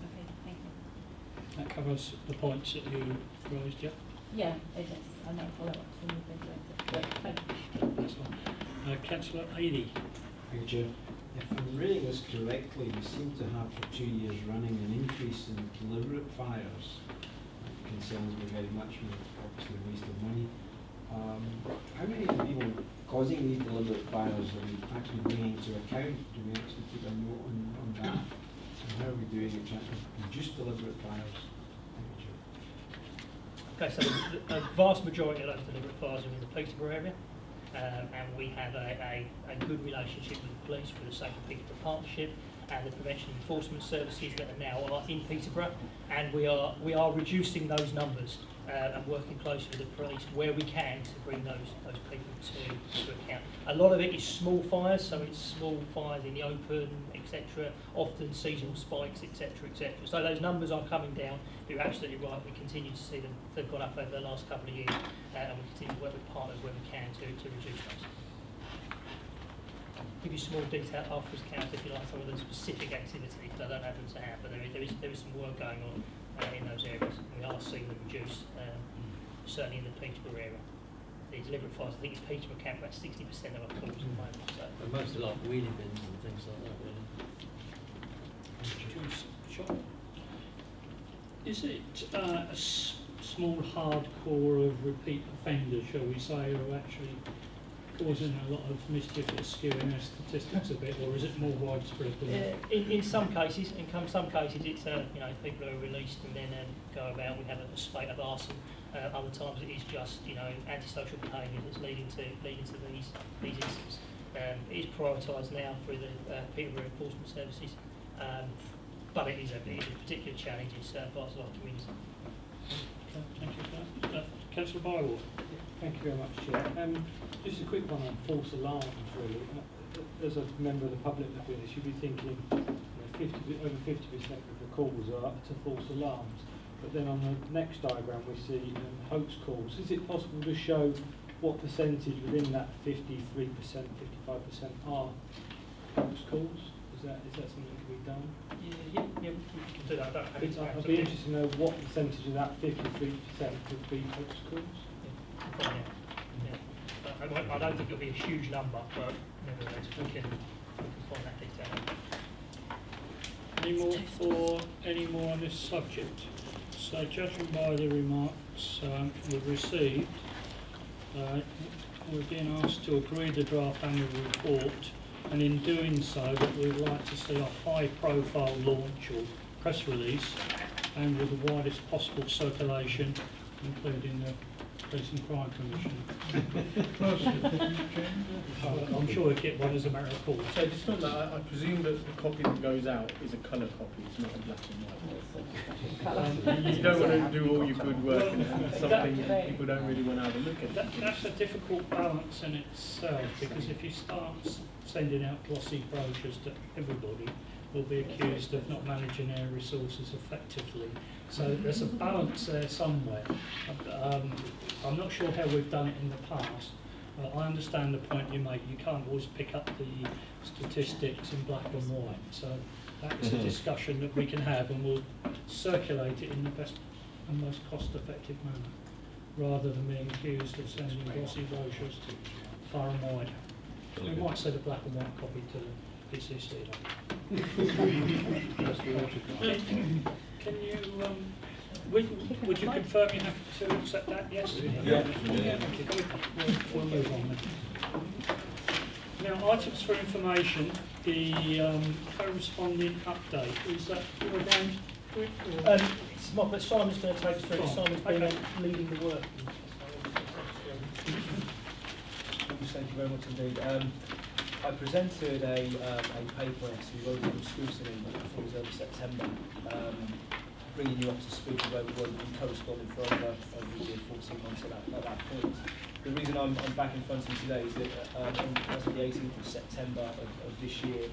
Okay, thank you. That covers the points that you raised, yeah? Yeah, it is. I know follow up from the things later. Thank you. That's fine. Councillor Aidy. Thank you, Chair. If I'm reading this correctly, we seem to have for 2 years running an increase in deliberate fires. That concerns me very much, and obviously a waste of money. How many of the people causing these deliberate fires are we actually bringing to account? Do we actually keep a note on that? And how are we doing it trying to reduce deliberate fires? Okay, so a vast majority of those deliberate fires are in the Peterborough area, and we have a good relationship with the police through the Safe Peterborough Partnership and the Prevention and Enforcement Services that are now in Peterborough, and we are reducing those numbers and working closely with the police where we can to bring those people to account. A lot of it is small fires, so it's small fires in the open, etc., often seasonal spikes, etc., etc. So those numbers are coming down. You're absolutely right, we continue to see them. They've gone up over the last couple of years, and we continue to work with partners where we can to reduce those. Give you some more detail afterwards, Council, if you like, some of the specific activities that I don't happen to have, but there is some work going on in those areas. We are seeing them reduce, certainly in the Peterborough area. The deliberate fires, I think it's Peterborough account about 60% of our calls at the moment. So. And most are like wheelie bins and things like that, really. Sure. Is it a small hardcore of repeat offenders, shall we say, who are actually causing a lot of mischief that's skewing our statistics a bit, or is it more widespread than that? In some cases, it's people who are released and then go about. We have a spate of arson Other times it is just, you know, antisocial behaviour that's leading to these incidents. It is prioritised now through the Peterborough Enforcement Services, but it is a particular challenge in certain parts of our community. Thank you for that. Councillor Bywater. Thank you very much, Chair. Just a quick one on false alarms, really. As a member of the public looking at this, you'd be thinking over 50% of the calls are to false alarms. But then on the next diagram we see hoax calls. Is it possible to show what percentage within that 53%, 55% are hoax calls? Is that something that can be done? Yeah, we can do that. I'd be interested to know what percentage of that 53% would be hoax calls. I don't think it'll be a huge number, but nevertheless we can find that detail. Any more on this subject? So, judging by the remarks we've received, we're being asked to agree the draft annual report, and in doing so, that we'd like to see a high-profile launch or press release, and with the widest possible circulation, including the Police and Crime Commission. I'm sure we'll get one as a matter of course. So just on that, I presume that the copy that goes out is a colour copy, it's not a black and white. You don't want to do all your good work and something people don't really want to have a look at. That's a difficult balance in itself, because if you start sending out glossy brochures to everybody, we'll be accused of not managing our resources effectively. So there's a balance there somewhere. I'm not sure how we've done it in the past. I understand the point you make. You can't always pick up the statistics in black and white. So that's a discussion that we can have, and we'll circulate it in the best and most cost-effective manner, rather than being accused of sending glossy brochures far and wide. We might send a black and white copy to the PCC. Can you, would you confirm you have to accept that? Yes? Yeah. We'll move on then. Now, items for information, the corresponding update. Is that you again? It's not, but Simon's going to take us through it. Simon's been leading the work. Thank you very much indeed. I presented a paper to local scrutiny, I think it was early September, bringing you up to speed with where we've been corresponding for over the year, 14 months at that point. The reason I'm back in front of you today is that as of the 18th of September of this year,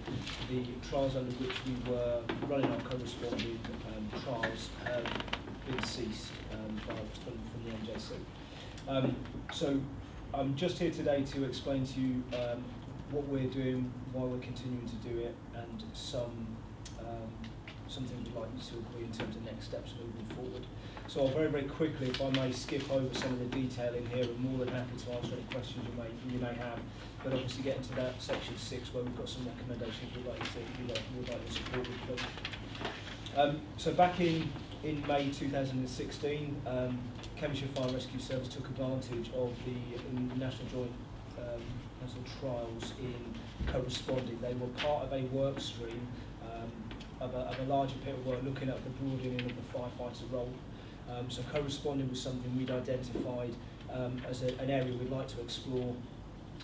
the trials under which we were running our corresponding trials have been ceased from the NJC. So I'm just here today to explain to you what we're doing, why we're continuing to do it, and some things we'd like you to agree in terms of next steps moving forward. So I'll very, very quickly, if I may, skip over some of the detail in here. I'm more than happy to answer any questions you may have, but obviously get into that section 6 where we've got some recommendations we'd like to support with. So back in May 2016, Cambridgeshire Fire and Rescue Service took advantage of the National Joint Council trials in corresponding. They were part of a work stream of a larger bit of work looking at the broadening of the firefighter role. So corresponding was something we'd identified as an area we'd like to explore.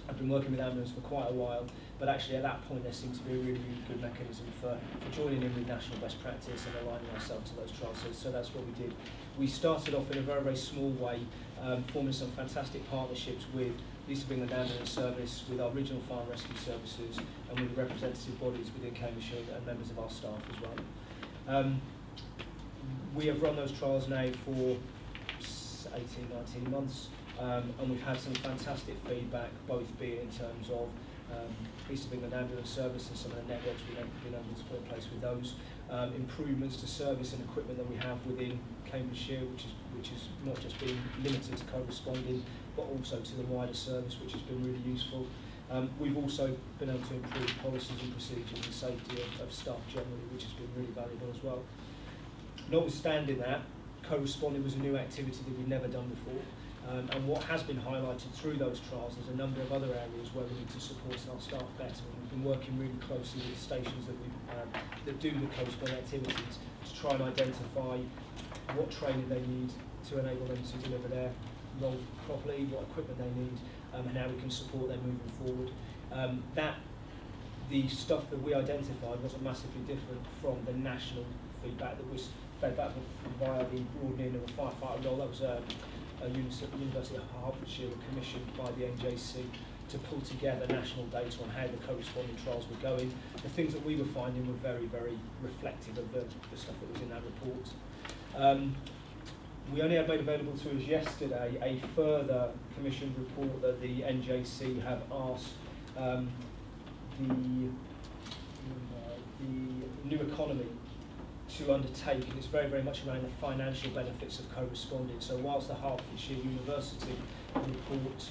I've been working with ambulance for quite a while, but actually at that point there seemed to be a really, really good mechanism for joining in with national best practice and aligning ourselves to those trials. So that's what we did. We started off in a very, very small way, forming some fantastic partnerships with East of England Ambulance Service, with our regional fire and rescue services, and with the representative bodies within Cambridgeshire and members of our staff as well. We have run those trials now for 18, 19 months, and we've had some fantastic feedback, both be it in terms of East of England Ambulance Service and some of the networks we've been able to put in place with those, improvements to service and equipment that we have within Cambridgeshire, which is not just being limited to corresponding, but also to the wider service, which has been really useful. We've also been able to improve policies and procedures and safety of staff generally, which has been really valuable as well. Notwithstanding that, corresponding was a new activity that we've never done before. And what has been highlighted through those trials is a number of other areas where we need to support our staff better. And we've been working really closely with the stations that do the corresponding activities to try and identify what training they need to enable them to deliver their role properly, what equipment they need, and how we can support them moving forward. The stuff that we identified wasn't massively different from the national feedback that was fed back via the broadening of a firefighter role. That was a University of Hertfordshire commissioned by the NJC to pull together national data on how the co-responding trials were going. The things that we were finding were very, very reflective of the stuff that was in that report. We only had made available to us yesterday a further commissioned report that the NJC have asked the new economy to undertake, and it's very, very much around the financial benefits of co-responding. So whilst the Hertfordshire University report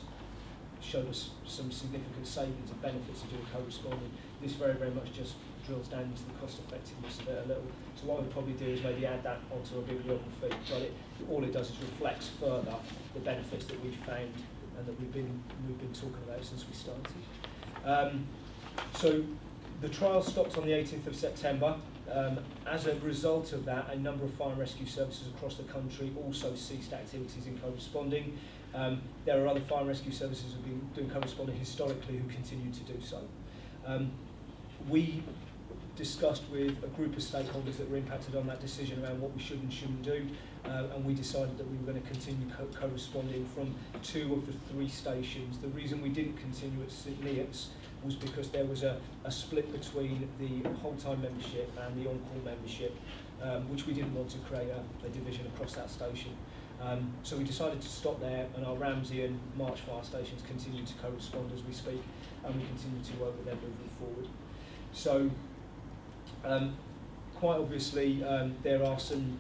showed us some significant savings and benefits of doing co-responding, this very, very much just drills down into the cost effectiveness of it a little. So what we'll probably do is maybe add that onto a bibliography, but all it does is reflects further the benefits that we've found and that we've been talking about since we started. So the trial stopped on the 18th of September. As a result of that, a number of fire and rescue services across the country also ceased activities in co-responding. There are other fire and rescue services who have been doing co-responding historically who continue to do so. We discussed with a group of stakeholders that were impacted on that decision around what we should and shouldn't do, and we decided that we were going to continue co-responding from 2 of the 3 stations. The reason we didn't continue at St Neots was because there was a split between the whole-time membership and the on-call membership, which we didn't want to create a division across that station. So we decided to stop there, and our Ramsey and March fire stations continue to co-respond as we speak, and we continue to work with them moving forward. So quite obviously there are some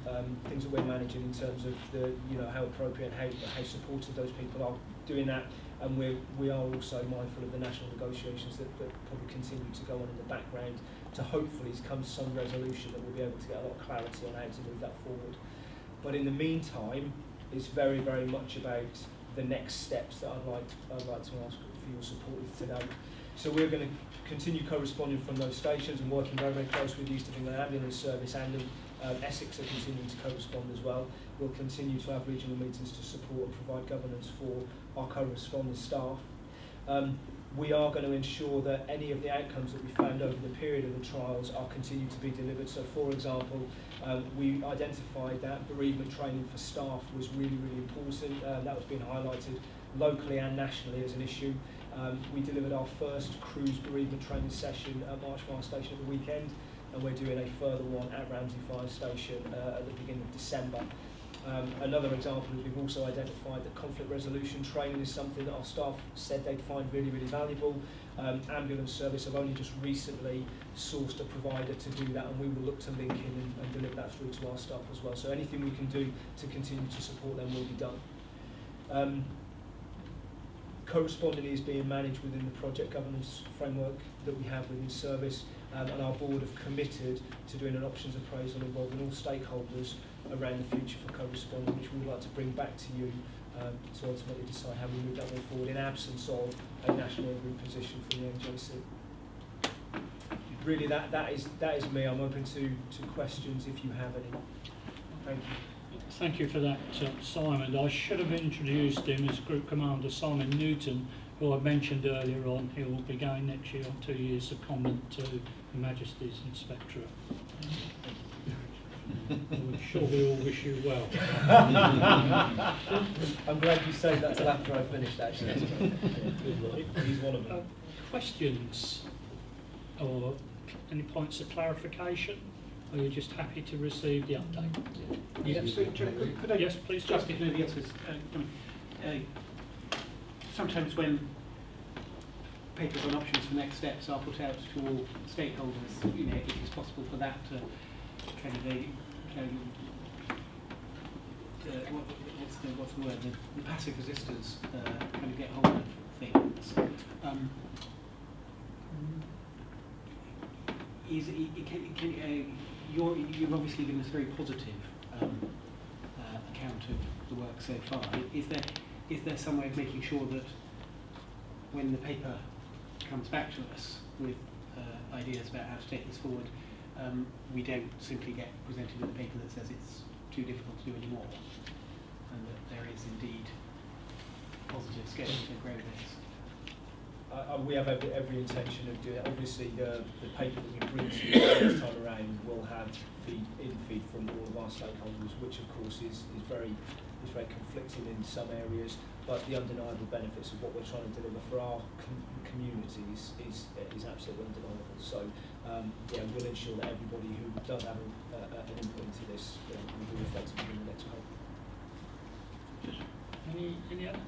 things that we're managing in terms of how appropriate and how supportive those people are doing that, and we are also mindful of the national negotiations that probably continue to go on in the background to hopefully come to some resolution that we'll be able to get a lot of clarity on how to move that forward. But in the meantime, it's very, very much about the next steps that I'd like to ask for your support with today. So we're going to continue co-responding from those stations and working very, very closely with the East of England Ambulance Service, and Essex are continuing to co-respond as well. We'll continue to have regional meetings to support and provide governance for our co-responding staff. We are going to ensure that any of the outcomes that we found over the period of the trials are continued to be delivered. So, for example, we identified that bereavement training for staff was really, really important. That was being highlighted locally and nationally as an issue. We delivered our first cruise bereavement training session at March Fire Station at the weekend, and we're doing a further one at Ramsey Fire Station at the beginning of December. Another example is we've also identified that conflict resolution training is something that our staff said they'd find really, really valuable. Ambulance Service have only just recently sourced a provider to do that, and we will look to link in and deliver that through to our staff as well. So anything we can do to continue to support them will be done. Co-responding is being managed within the project governance framework that we have within service, and our board have committed to doing an options appraisal involving all stakeholders around the future for co-responding, which we would like to bring back to you to ultimately decide how we move that one forward in absence of a national agreed position from the NJC. Really, that is me. I'm open to questions if you have any. Thank you. Thank you for that, Simon. I should have introduced him as Group Commander Simon Newton, who I mentioned earlier on. He will be going next year on 2 years secondment to Her Majesty's Inspectorate. I'm sure we all wish you well. I'm glad you saved that till after I finished, actually. He's one of them. Questions or any points of clarification? Or are you just happy to receive the update? Yes, could I yes, please. just give the answers? Sometimes when papers on options for next steps are put out to all stakeholders, if it's possible for that to kind of what's the word? The passive resistors kind of get hold of things. You've obviously given us a very positive account of the work so far. Is there some way of making sure that when the paper comes back to us with ideas about how to take this forward, we don't simply get presented with a paper that says it's too difficult to do anymore, and that there is indeed positive scope to grow this. We have every intention of doing it. Obviously, the paper that we bring to you this time around will have feed from all of our stakeholders, which of course is very conflicting in some areas. But the undeniable benefits of what we're trying to deliver for our communities is absolutely undeniable. So yeah, we'll ensure that everybody who does have an input into this will be reflected in the next paper. Any other?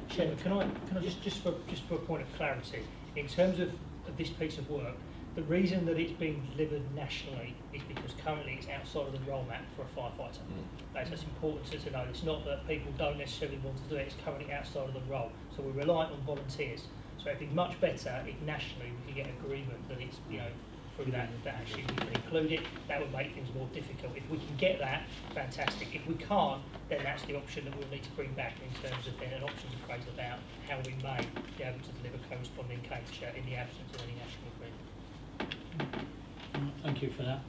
Chairman, can I just for a point of clarity, in terms of this piece of work, the reason that it's being delivered nationally is because currently it's outside of the role map for a firefighter. That's important to know. It's not that people don't necessarily want to do it, it's currently outside of the role. So we're reliant on volunteers. So it'd be much better if nationally we could get agreement that it's, through that actually we can include it. That would make things more difficult. If we can get that, fantastic. If we can't, then that's the option that we'll need to bring back in terms of then an options appraisal about how we may be able to deliver corresponding Cambridgeshire in the absence of any national agreement. Thank you for that.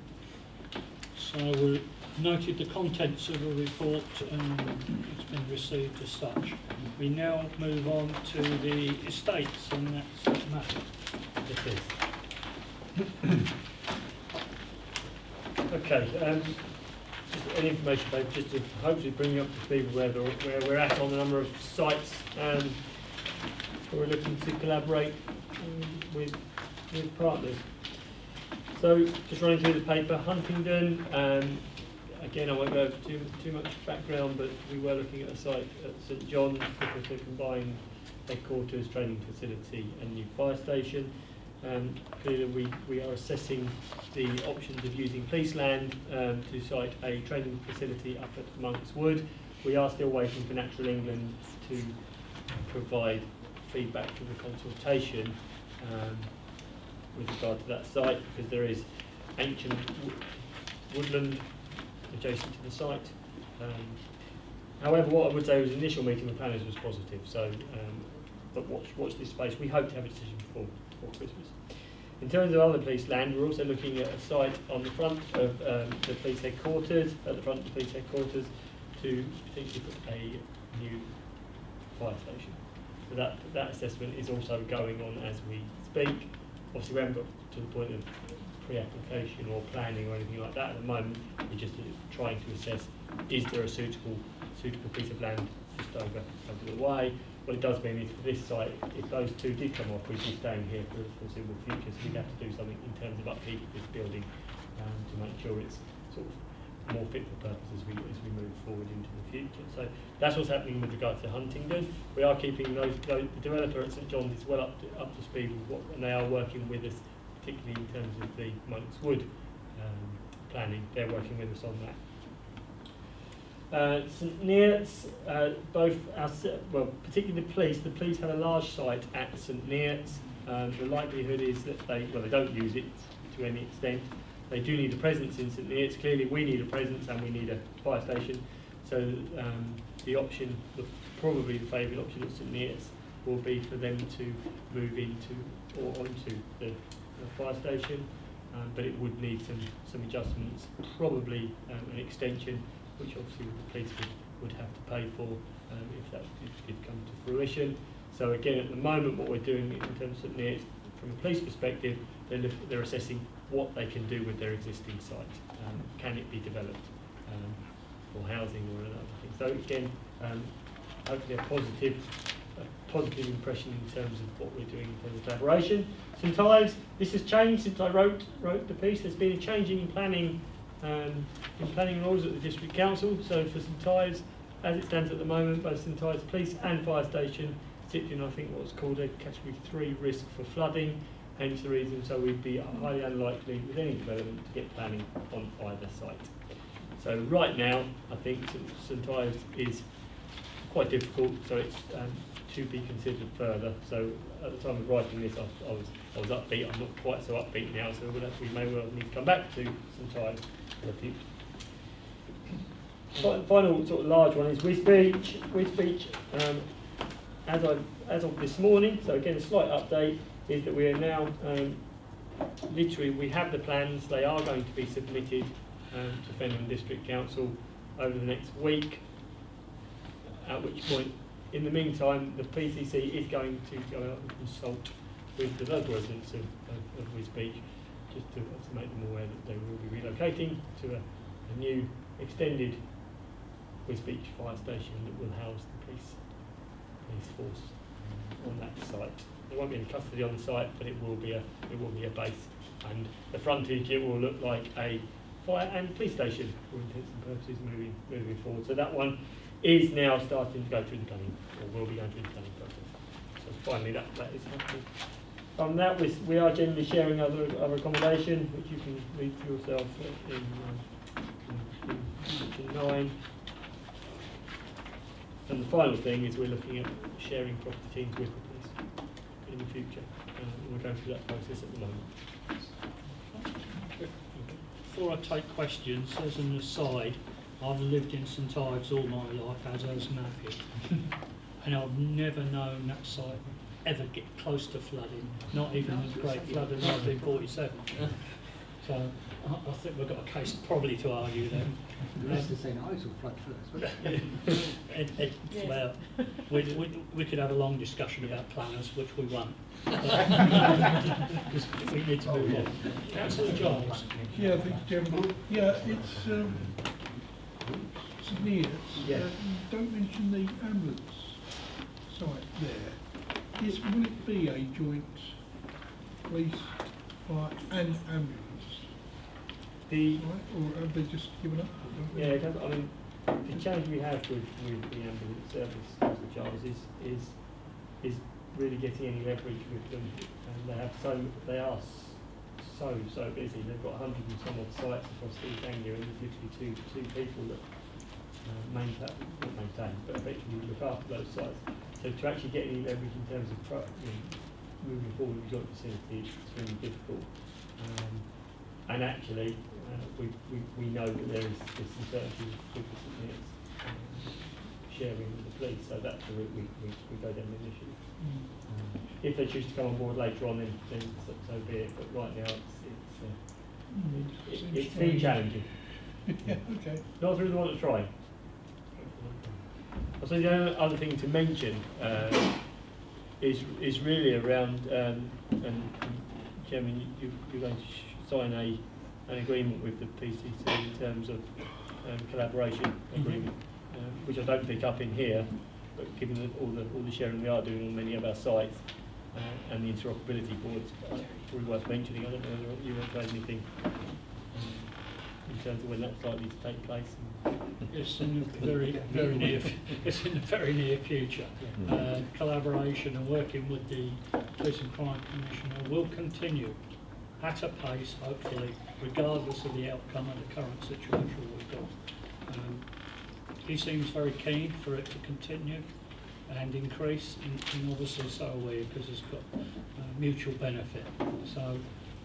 So we've noted the contents of the report and it's been received as such. We now move on to the estates, and that's Matt. It is. Okay, just an information paper just to hopefully bring you up to speed where we're at on a number of sites where we're looking to collaborate with partners. So just running through the paper, Huntingdon, again I won't go over too much background, but we were looking at a site at St John's because they combine headquarters, training facility and new fire station. Clearly we are assessing the options of using police land to site a training facility up at Monk's Wood. We are still waiting for Natural England to provide feedback from the consultation with regard to that site, because there is ancient woodland adjacent to the site. However, what I would say was the initial meeting with planners was positive, so but watch this space. We hope to have a decision before Christmas. In terms of other police land, we're also looking at a site on the front of the police headquarters, to potentially put a new fire station. So that assessment is also going on as we speak. Obviously we haven't got to the point of pre-application or planning or anything like that at the moment. We're just trying to assess, is there a suitable piece of land just over the way. What it does mean is for this site, if those two did come off, we'd be staying here for the foreseeable future, so we'd have to do something in terms of upkeep of this building to make sure it's sort of more fit for purpose as we move forward into the future. So that's what's happening with regard to Huntingdon. We are keeping the developer at St John's is well up to speed with what, and they are working with us, particularly in terms of the Monk's Wood planning. They're working with us on that. St Neots, particularly the police have a large site at St Neots. The likelihood is that they don't use it to any extent. They do need a presence in St Neots. Clearly we need a presence and we need a fire station. So the option, probably the favourite option at St Neots will be for them to move into or onto the fire station, but it would need some adjustments, probably an extension, which obviously the police would have to pay for if that did come to fruition. So again, at the moment, what we're doing in terms of St Neots, from a police perspective, they're assessing what they can do with their existing site. Can it be developed for housing or another thing? So again, hopefully a positive impression in terms of what we're doing in terms of collaboration. St Ives, this has changed since I wrote the piece. There's been a changing in planning rules at the District Council. So for St Ives, as it stands at the moment, both St Ives Police and Fire Station sit in, I think, what's called a Category 3 risk for flooding, hence the reason, so we'd be highly unlikely with any development to get planning on either site. So right now, I think St Ives is quite difficult, so it's to be considered further. So at the time of writing this, I was upbeat. I'm not quite so upbeat now, so we may well need to come back to St Ives for the future. Final sort of large one is Wisbech. Wisbech, as of this morning, so again a slight update, is that we are now literally we have the plans. They are going to be submitted to Fenham District Council over the next week, at which point, in the meantime, the PCC is going to go out and consult with the local residents of Wisbech, just to make them aware that they will be relocating to a new extended Wisbech fire station that will house the police force on that site. There won't be any custody on the site, but it will be a base, and the frontage, it will look like a fire and police station for intents and purposes moving forward. So that one is now starting to go through the planning, or will be going through the planning process. So finally, that is happening. From that, we are generally sharing other accommodation, which you can read for yourself in section 9. And the final thing is we're looking at sharing property teams with the police in the future. We're going through that process at the moment. Before I take questions, as an aside, I've lived in St Ives all my life, as has Matthew, and I've never known that site ever get close to flooding, not even the great flood of 1947. So I think we've got a case probably to argue then. The rest is saying Ives will flood first. Well, we could have a long discussion about planners, which we won't. We need to move on. Councillor Giles. Yeah, I think, it's St Neots. Yeah. You don't mention the ambulance site there. Will it be a joint police, fire and ambulance? Right? Or have they just given up? Yeah, I mean, the challenge we have with the ambulance service, Mr. Charles, is really getting any leverage with them. And they are so busy. They've got 100 and some odd sites across East Anglia, and there's literally two people that maintain, but effectively look after those sites. So to actually get any leverage in terms of moving forward with joint facility is extremely difficult. And actually, we know that there's some certainty with the sharing with the police, so that's the route we go down initially. If they choose to come on board later on, then so be it. But right now, it's been challenging. Yeah, okay. Not through the one that's trying. I suppose the only other thing to mention is really around, and Chairman, you're going to sign an agreement with the PCC in terms of collaboration agreement, which I don't pick up in here, but given all the sharing we are doing on many of our sites and the interoperability boards, probably worth mentioning. I don't know whether you want to add anything in terms of when that's likely to take place. It's in the very near future. Collaboration and working with the Police and Crime Commissioner will continue at a pace, hopefully, regardless of the outcome of the current situation we've got. He seems very keen for it to continue and increase, and obviously so are we, because it's got mutual benefit. So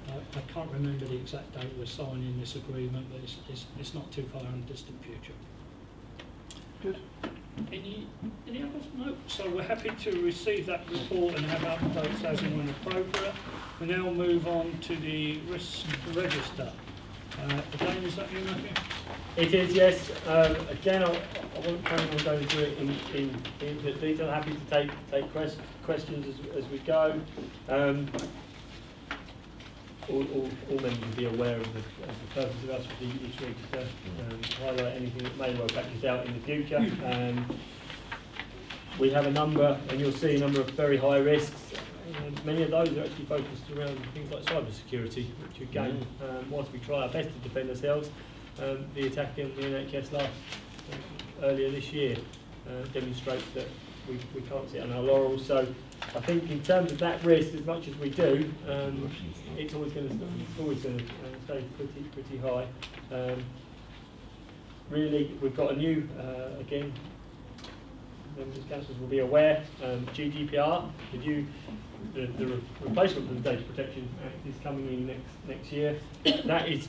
I can't remember the exact date we're signing this agreement, but it's not too far in the distant future. Good. Any other notes? So we're happy to receive that report and have updates as and when appropriate. We now move on to the risk register. Again, is that you, Matthew? It is, yes. Again, I won't plan on going through it in detail. Happy to take questions as we go. All members will be aware of the purpose of us with each register, highlight anything that may well practice out in the future. We have a number, and you'll see a number of very high risks. Many of those are actually focused around things like cyber security, which again, whilst we try our best to defend ourselves, the attack in the NHS earlier this year demonstrates that we can't sit on our laurels. So I think in terms of that risk, as much as we do, it's always going to stay pretty high. Really, we've got a new, again, members of councils will be aware, GDPR, the replacement of the Data Protection Act is coming in next year. That is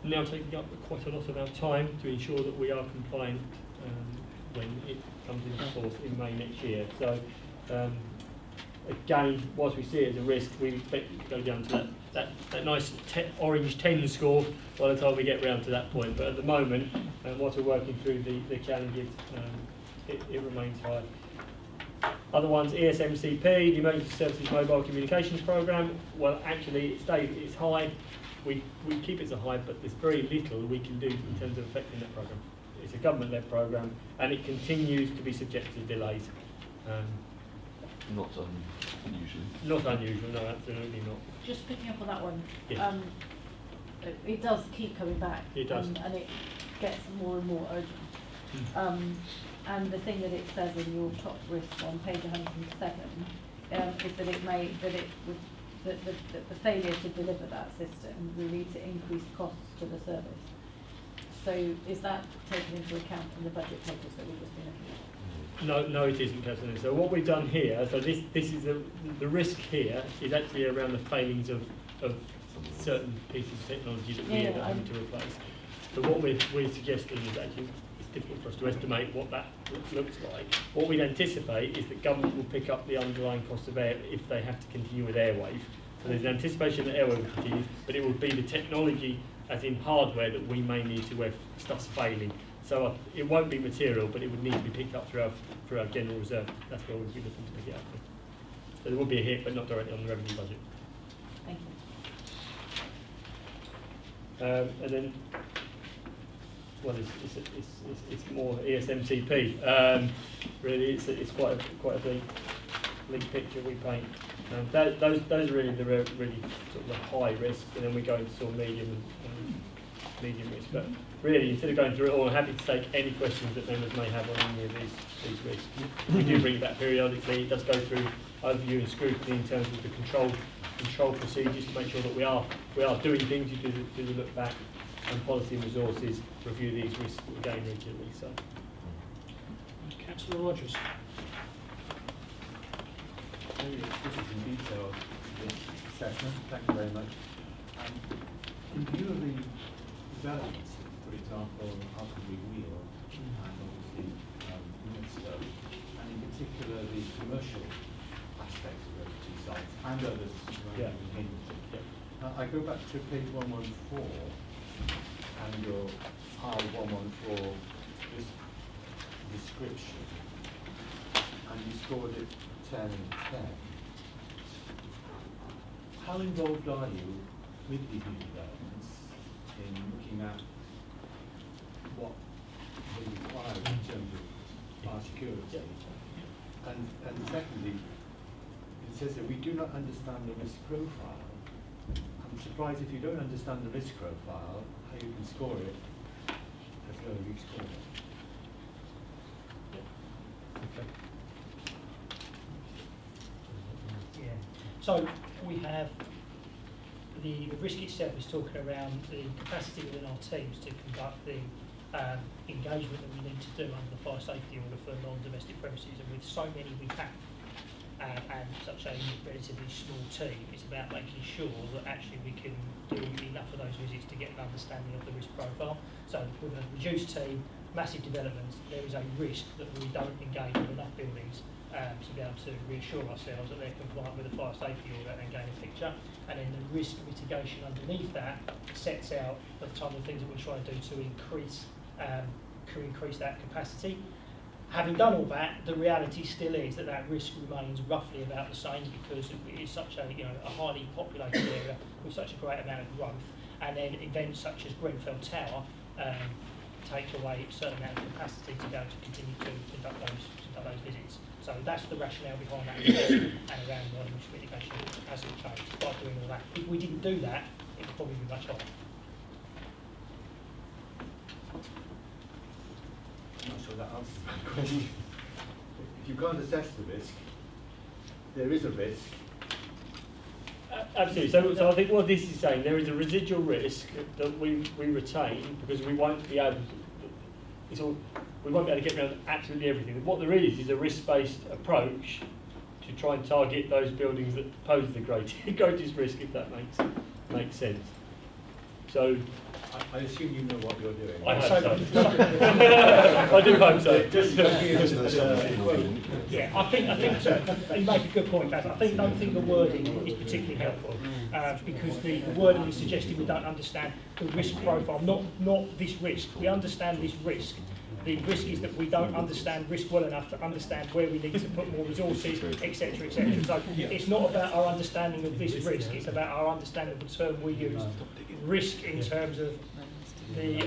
now taking up quite a lot of our time to ensure that we are compliant when it comes into force in May next year. So again, whilst we see it as a risk, we expect it to go down to that that nice orange 10 score by the time we get round to that point. But at the moment, whilst we're working through the challenges, it remains high. Other ones, ESMCP, the Emergency Services Mobile Communications Programme. Well, actually, it's high. We keep it so high, but there's very little we can do in terms of affecting that programme. It's a government-led programme, and it continues to be subject to delays. Not unusually. Not unusual, no, absolutely not. Just picking up on that one, Yes. it does keep coming back. It does. And it gets more and more urgent. And the thing that it says in your top risk on page 107 is that the failure to deliver that system will lead to increased costs to the service. So is that taken into account in the budget papers that we've just been looking at? No, it isn't, Catherine. So what we've done here, so this is the risk here is actually around the failings of certain pieces of technology that we are having to replace. So what we're suggesting is actually it's difficult for us to estimate what that looks like. What we'd anticipate is that government will pick up the underlying cost of air if they have to continue with airwave. So there's an anticipation that airwave will continue, but it will be the technology, as in hardware, that we may need to where stuff's failing. So it won't be material, but it would need to be picked up through our general reserve. That's where we'd be looking to pick it up from. So there will be a hit, but not directly on the revenue budget. Thank you. And then, well, it's more ESMCP. Really, it's quite a big picture we paint. Those are really really sort of the high risk, and then we go into sort of medium risk. But really, instead of going through it all, I'm happy to take any questions that members may have on any of these risks. We do bring it back periodically. It does go through overview and scrutiny in terms of the control procedures to make sure that we are doing things. You do the look back, and policy and resources review these risks again regularly. So, Councillor Rogers. This is in detail the assessment. Thank you very much. In view of the developments, for example, Alcovy Wheel and obviously Minster, and in particular the commercial aspects of those two sites and others around Cambridgeshire. I go back to page 114 and your pile 114 this description, and you scored it 10 and 10. How involved are you with these new developments in looking at what they require in terms of fire security? And secondly, it says that we do not understand the risk profile. I'm surprised if you don't understand the risk profile, how you can score it as low as you score it. okay. So we have the risk itself is talking around the capacity within our teams to conduct the engagement that we need to do under the fire safety order for non-domestic premises, and with so many we have and such a relatively small team, it's about making sure that actually we can do enough of those visits to get an understanding of the risk profile. So with a reduced team, massive developments, there is a risk that we don't engage with enough buildings to be able to reassure ourselves that they're compliant with the fire safety order and gain a picture. And then the risk mitigation underneath that sets out the type of things that we're trying to do to increase that capacity. Having done all that, the reality still is that that risk remains roughly about the same, because it is such a highly populated area with such a great amount of growth, and then events such as Grenfell Tower take away a certain amount of capacity to be able to continue to conduct those visits. So that's the rationale behind that investment and around the risk mitigation hasn't changed by doing all that. If we didn't do that, it would probably be much higher. I'm not sure that answers my question. If you can't assess the risk, there is a risk. Absolutely. So I think what this is saying, there is a residual risk that we retain because we won't be able to, we won't be able to get around absolutely everything. What there is a risk-based approach to try and target those buildings that pose the greatest risk, if that makes sense. So I assume you know what you're doing. I hope so. I do hope so. Yeah, I think you make a good point, Baz. I don't think the wording is particularly helpful. because the wording is suggesting we don't understand the risk profile, not this risk. We understand this risk. The risk is that we don't understand risk well enough to understand where we need to put more resources, etc., etc. So it's not about our understanding of this risk, it's about our understanding of the term we use, risk in terms of the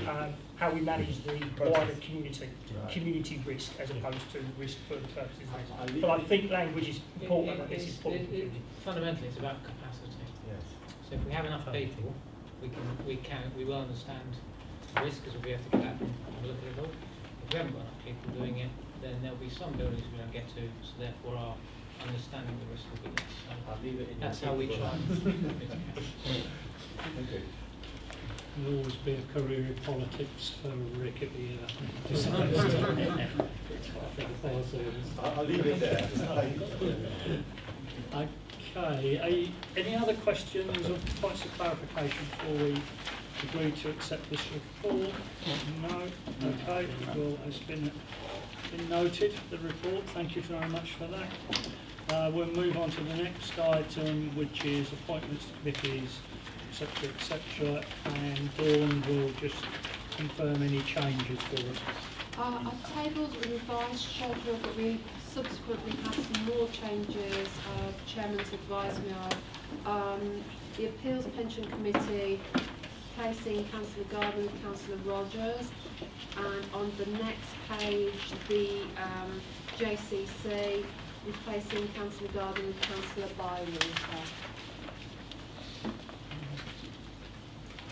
how we manage the wider community risk as opposed to risk for the purposes of risk. But I think language is important, and this is important. Fundamentally, it's about capacity. Yes. So if we have enough people, we will understand the risk, because we'll be able to get out and look at it all. If we haven't got enough people doing it, then there'll be some buildings we don't get to, so therefore our understanding of the risk will be less. So I'll leave it in that's how we try and Okay. There'll always be a career in politics for Rick at the I'll leave it there. Okay, any other questions or points of clarification before we agree to accept this report? No? Okay, well, it's been noted, the report. Thank you very much for that. We'll move on to the next item, which is appointments to committees, etc., etc., and Dawn will just confirm any changes for us. I've tabled a revised schedule, but we subsequently had some more changes. Chairman's advised me of the Appeals Pension Committee placing Councillor Garden and Councillor Rogers, and on the next page the JCC replacing Councillor Garden with Councillor Bywater.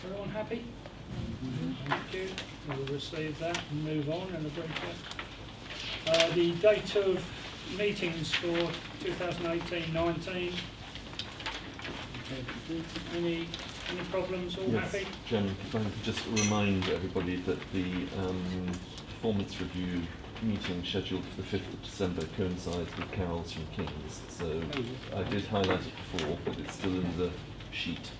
Everyone happy? Thank you. We'll receive that and move on and agree to it. The date of meetings for 2018-19. Any problems? All Yes, happy? Chairman, if I could just remind everybody that the performance review meeting scheduled for the 5th of December coincides with Carols from King's. So I did highlight it before, but it's still in the sheet.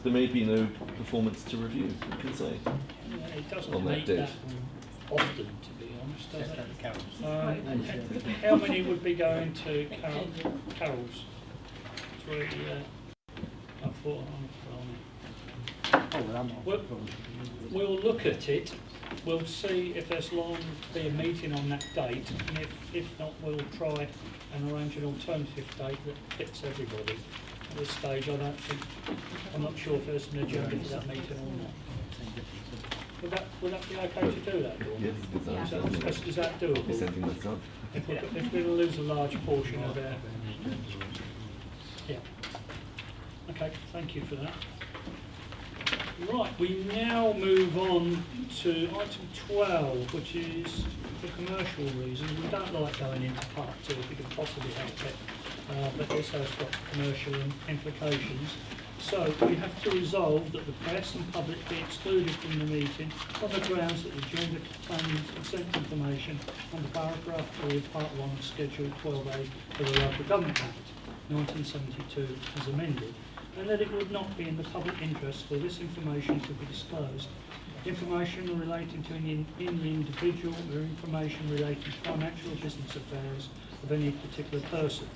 There may be no performance to review, you can say, Yeah, it doesn't on that make date. that often, to be honest, does it? How many would be going to Carol's? 3, I thought we'll look at it, we'll see if there's long to be a meeting on that date, and if not, we'll try and arrange an alternative date that fits everybody. At this stage, I'm not sure if there's an agenda for that meeting or not. Would that be okay to do that, Dawn? Yes, because Is that doable? be sending this up. If we're going to lose a large portion of our... Yeah. Okay, thank you for that. Right, we now move on to item 12, which is for commercial reasons. We don't like going into part 2 if we can possibly help it, but this has got commercial implications. So we have to resolve that the press and public be excluded from the meeting on the grounds that the agenda contains consent information under paragraph 3 of part 1 of Schedule 12A of the Local Government Act 1972 as amended, and that it would not be in the public interest for this information to be disclosed. Information relating to any individual or information relating to financial or business affairs of any particular person.